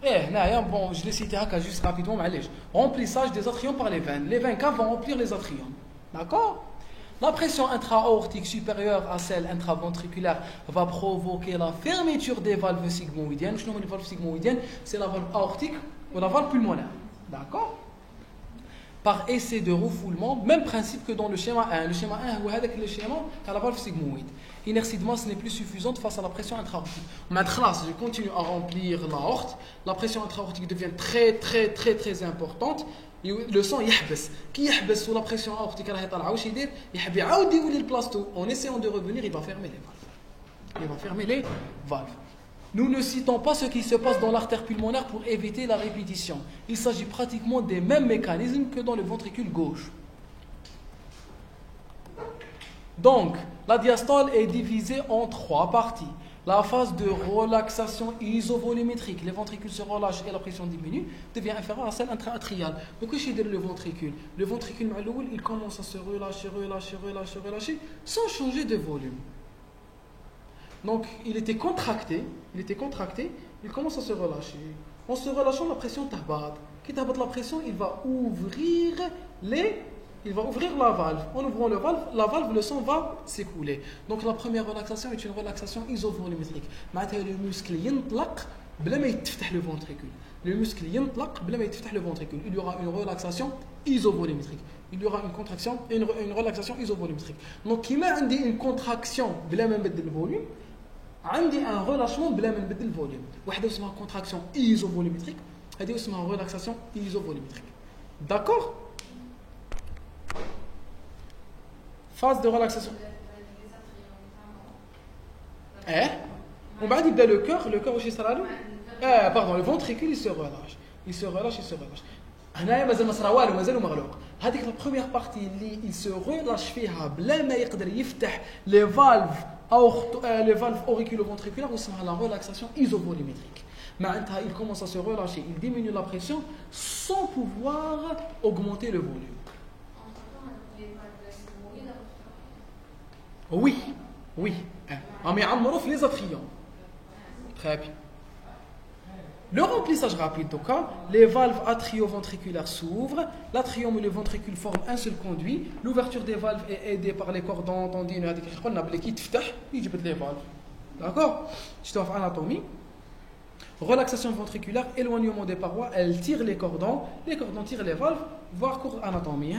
Speaker 1: Bon, je l'ai cité juste rapidement, mais remplissage des atriums par les veines. Les veines caves vont remplir les atriums. D'accord? La pression intra-aortique supérieure à celle intraventriculaire va provoquer la fermeture des valves sigmoïdiennes. Les valves sigmoïdiennes, c'est la valve aortique ou la valve pulmonaire. D'accord? Par essai de refoulement, même principe que dans le schéma 1. Le schéma 1, c'est le schéma de la valve sigmoïde. L'inertie de masse n'est plus suffisante face à la pression intra-aortique. Maintenant, je continue à remplir l'aorte. La pression intra-aortique devient très importante. Le sang يحبس. Qui يحبس sous la pression aortique, il يحب le plasto. En essayant de revenir, il va fermer les valves. Nous ne citons pas ce qui se passe dans l'artère pulmonaire pour éviter la répétition. Il s'agit pratiquement des mêmes mécanismes que dans le ventricule gauche. Donc, la diastole est divisée en 3 parties. La phase de relaxation isovolumétrique, les ventricules se relâchent et la pression diminue, devient inférieure à celle intra-atriale. Donc, qu'est-ce que le ventricule? Le ventricule, il commence à se relâcher sans changer de volume. Donc, il était contracté, il commence à se relâcher. En se relâchant, la pression tahbat. Qui tahbat la pression, il va ouvrir la valve. En ouvrant la valve, le sang va s'écouler. Donc la première relaxation est une relaxation isovolumétrique. Le muscle ينطلق بلا ما يتفتح le ventricule. Le muscle ينطلق بلا ما يتفتح le ventricule. Il y aura une relaxation isovolumétrique. Il y aura une contraction et une relaxation isovolumétrique. Donc كيما عندي une contraction بلا ما نبدل الفوليوم عندي un relâchement بلا ما نبدل الفوليوم. واحدة اسمها contraction isovolumétrique, هذه اسمها relaxation isovolumétrique. D'accord? Phase de relaxation. On va dire le cœur aussi ça là. Pardon, le ventricule il se relâche. هنايا مازال ما صرا والو مازال مغلوق. هذيك la première partie اللي il se relâche فيها بلا ما يقدر يفتح les valves auriculo-ventriculaires واسمها la relaxation isovolumétrique. معناتها il commence à se relâcher, il diminue la pression sans pouvoir augmenter le volume. Oui. Mais يعمروا في les atriums. Très bien. Le remplissage rapide, donc, les valves atrio-ventriculaires s'ouvrent, l'atrium et le ventricule forment un seul conduit, l'ouverture des valves est aidée par les cordons tendineux qui تفتح يجبد les valves. D'accord? Je te fais anatomie. Relaxation ventriculaire, éloignement des parois, elle tire les cordons tirent les valves, voir cours anatomie.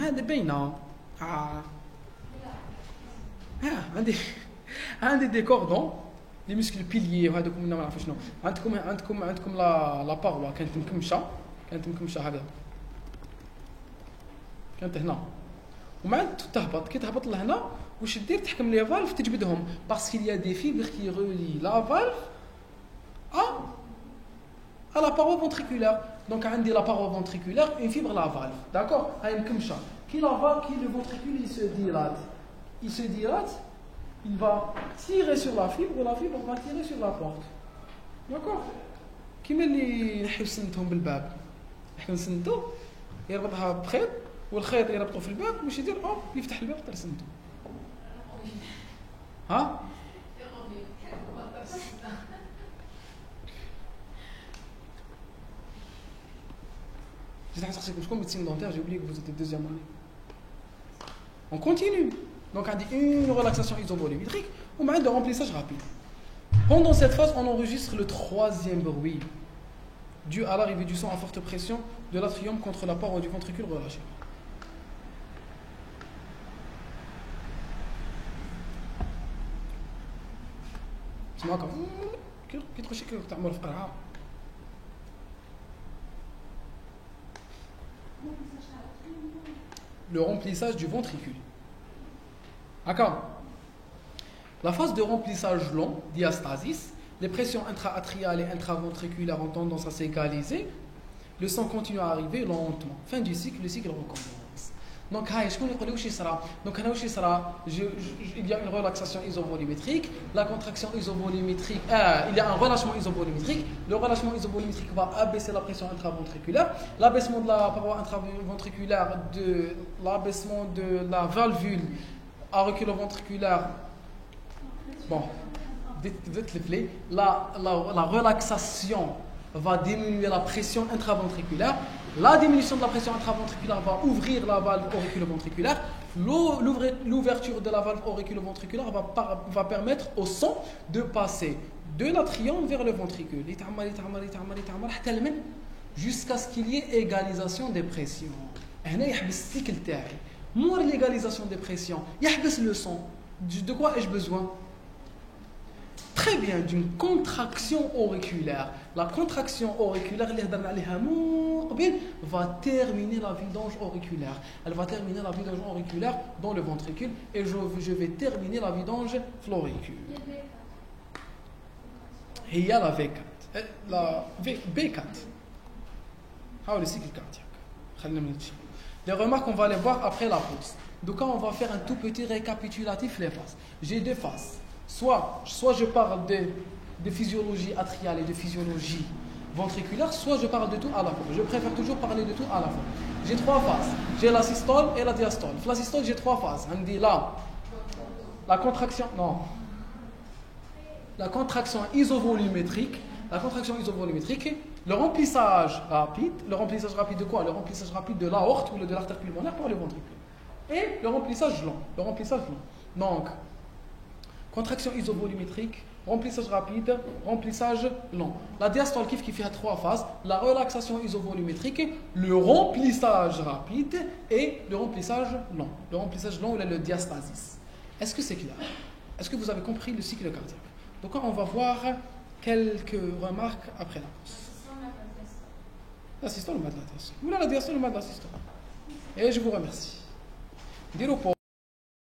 Speaker 1: عندي des cordons, les muscles piliers وهذوك ما نعرف شنو. عندكم لا باروا كانت مكمشه هكذا. كانت هنا. ومن بعد تهبط كي تهبط لهنا واش دير تحكم لي فالف تجبدهم parce qu'il y a des fibres qui relient la valve à la paroi ventriculaire. Donc عندي la paroi ventriculaire, une fibre la valve. D'accord? هاي مكمشه. Qui le ventricule il se dilate, il va tirer sur la fibre et la fibre va tirer sur la porte. D'accord? كيما اللي نحيو سنتهم بالباب. نحيو سنتو يربطها بخيط والخيط يربطه في الباب واش يدير يفتح الباب طير سنتو. ها؟ J'ai comme médecine dentaire, j'ai oublié que vous êtes deuxième année. On continue. Donc, on dit une relaxation isovolumétrique, on met de remplissage rapide. Pendant cette phase, on enregistre le troisième bruit, dû à l'arrivée du sang à forte pression de l'atrium contre la paroi du ventricule relâché. C'est moi comme. Le remplissage du ventricule. D'accord. La phase de remplissage long, diastasis, les pressions intra-atriales et intraventriculaires ont tendance à s'égaliser. Le sang continue à arriver lentement. Fin du cycle, le cycle recommence. Donc, il y a une relaxation isovolumétrique, la contraction isovolumétrique, il y a un relâchement isovolumétrique. Le relâchement isovolumétrique va abaisser la pression intraventriculaire, l'abaissement de la paroi intraventriculaire, l'abaissement de la valvule auriculo-ventriculaire. Bon, la relaxation va diminuer la pression intraventriculaire. La diminution de la pression intraventriculaire va ouvrir la valve auriculo-ventriculaire. L'ouverture de la valve auriculo-ventriculaire va permettre au sang de passer de l'atrium vers le ventricule. Jusqu'à ce qu'il y ait égalisation des pressions. Moi, l'égalisation des pressions, le sang. De quoi ai-je besoin? Très bien, d'une contraction auriculaire. La contraction auriculaire, va terminer la vidange auriculaire. Elle va terminer la vidange auriculaire dans le ventricule et je vais terminer la vidange floricule. Et il y a la V4. La B4. Le cycle cardiaque. Les remarques, on va les voir après la pause. Donc, on va faire un tout petit récapitulatif les phases. J'ai deux phases. Soit je parle de physiologie atriale et de physiologie ventriculaire, soit je parle de tout à la fois. Je préfère toujours parler de tout à la fois. J'ai trois phases. J'ai la systole et la diastole. La systole, j'ai trois phases. On me dit là, la contraction isovolumétrique, La contraction isovolumétrique, le remplissage rapide de quoi? Le remplissage rapide de l'aorte ou de l'artère pulmonaire par le ventricule. Et le remplissage lent. Donc, contraction isovolumétrique, remplissage rapide, remplissage lent. La diastole qui fait 3 phases, la relaxation isovolumétrique, le remplissage rapide et le remplissage lent. Le remplissage lent, il est le diastasis. Est-ce que c'est clair? Est-ce que vous avez compris le cycle cardiaque? Donc on va voir quelques remarques après la pause. L'assistant, le mat de la diastole. Ou la diastole, le mat de l'assistant. Et je vous remercie. Dire au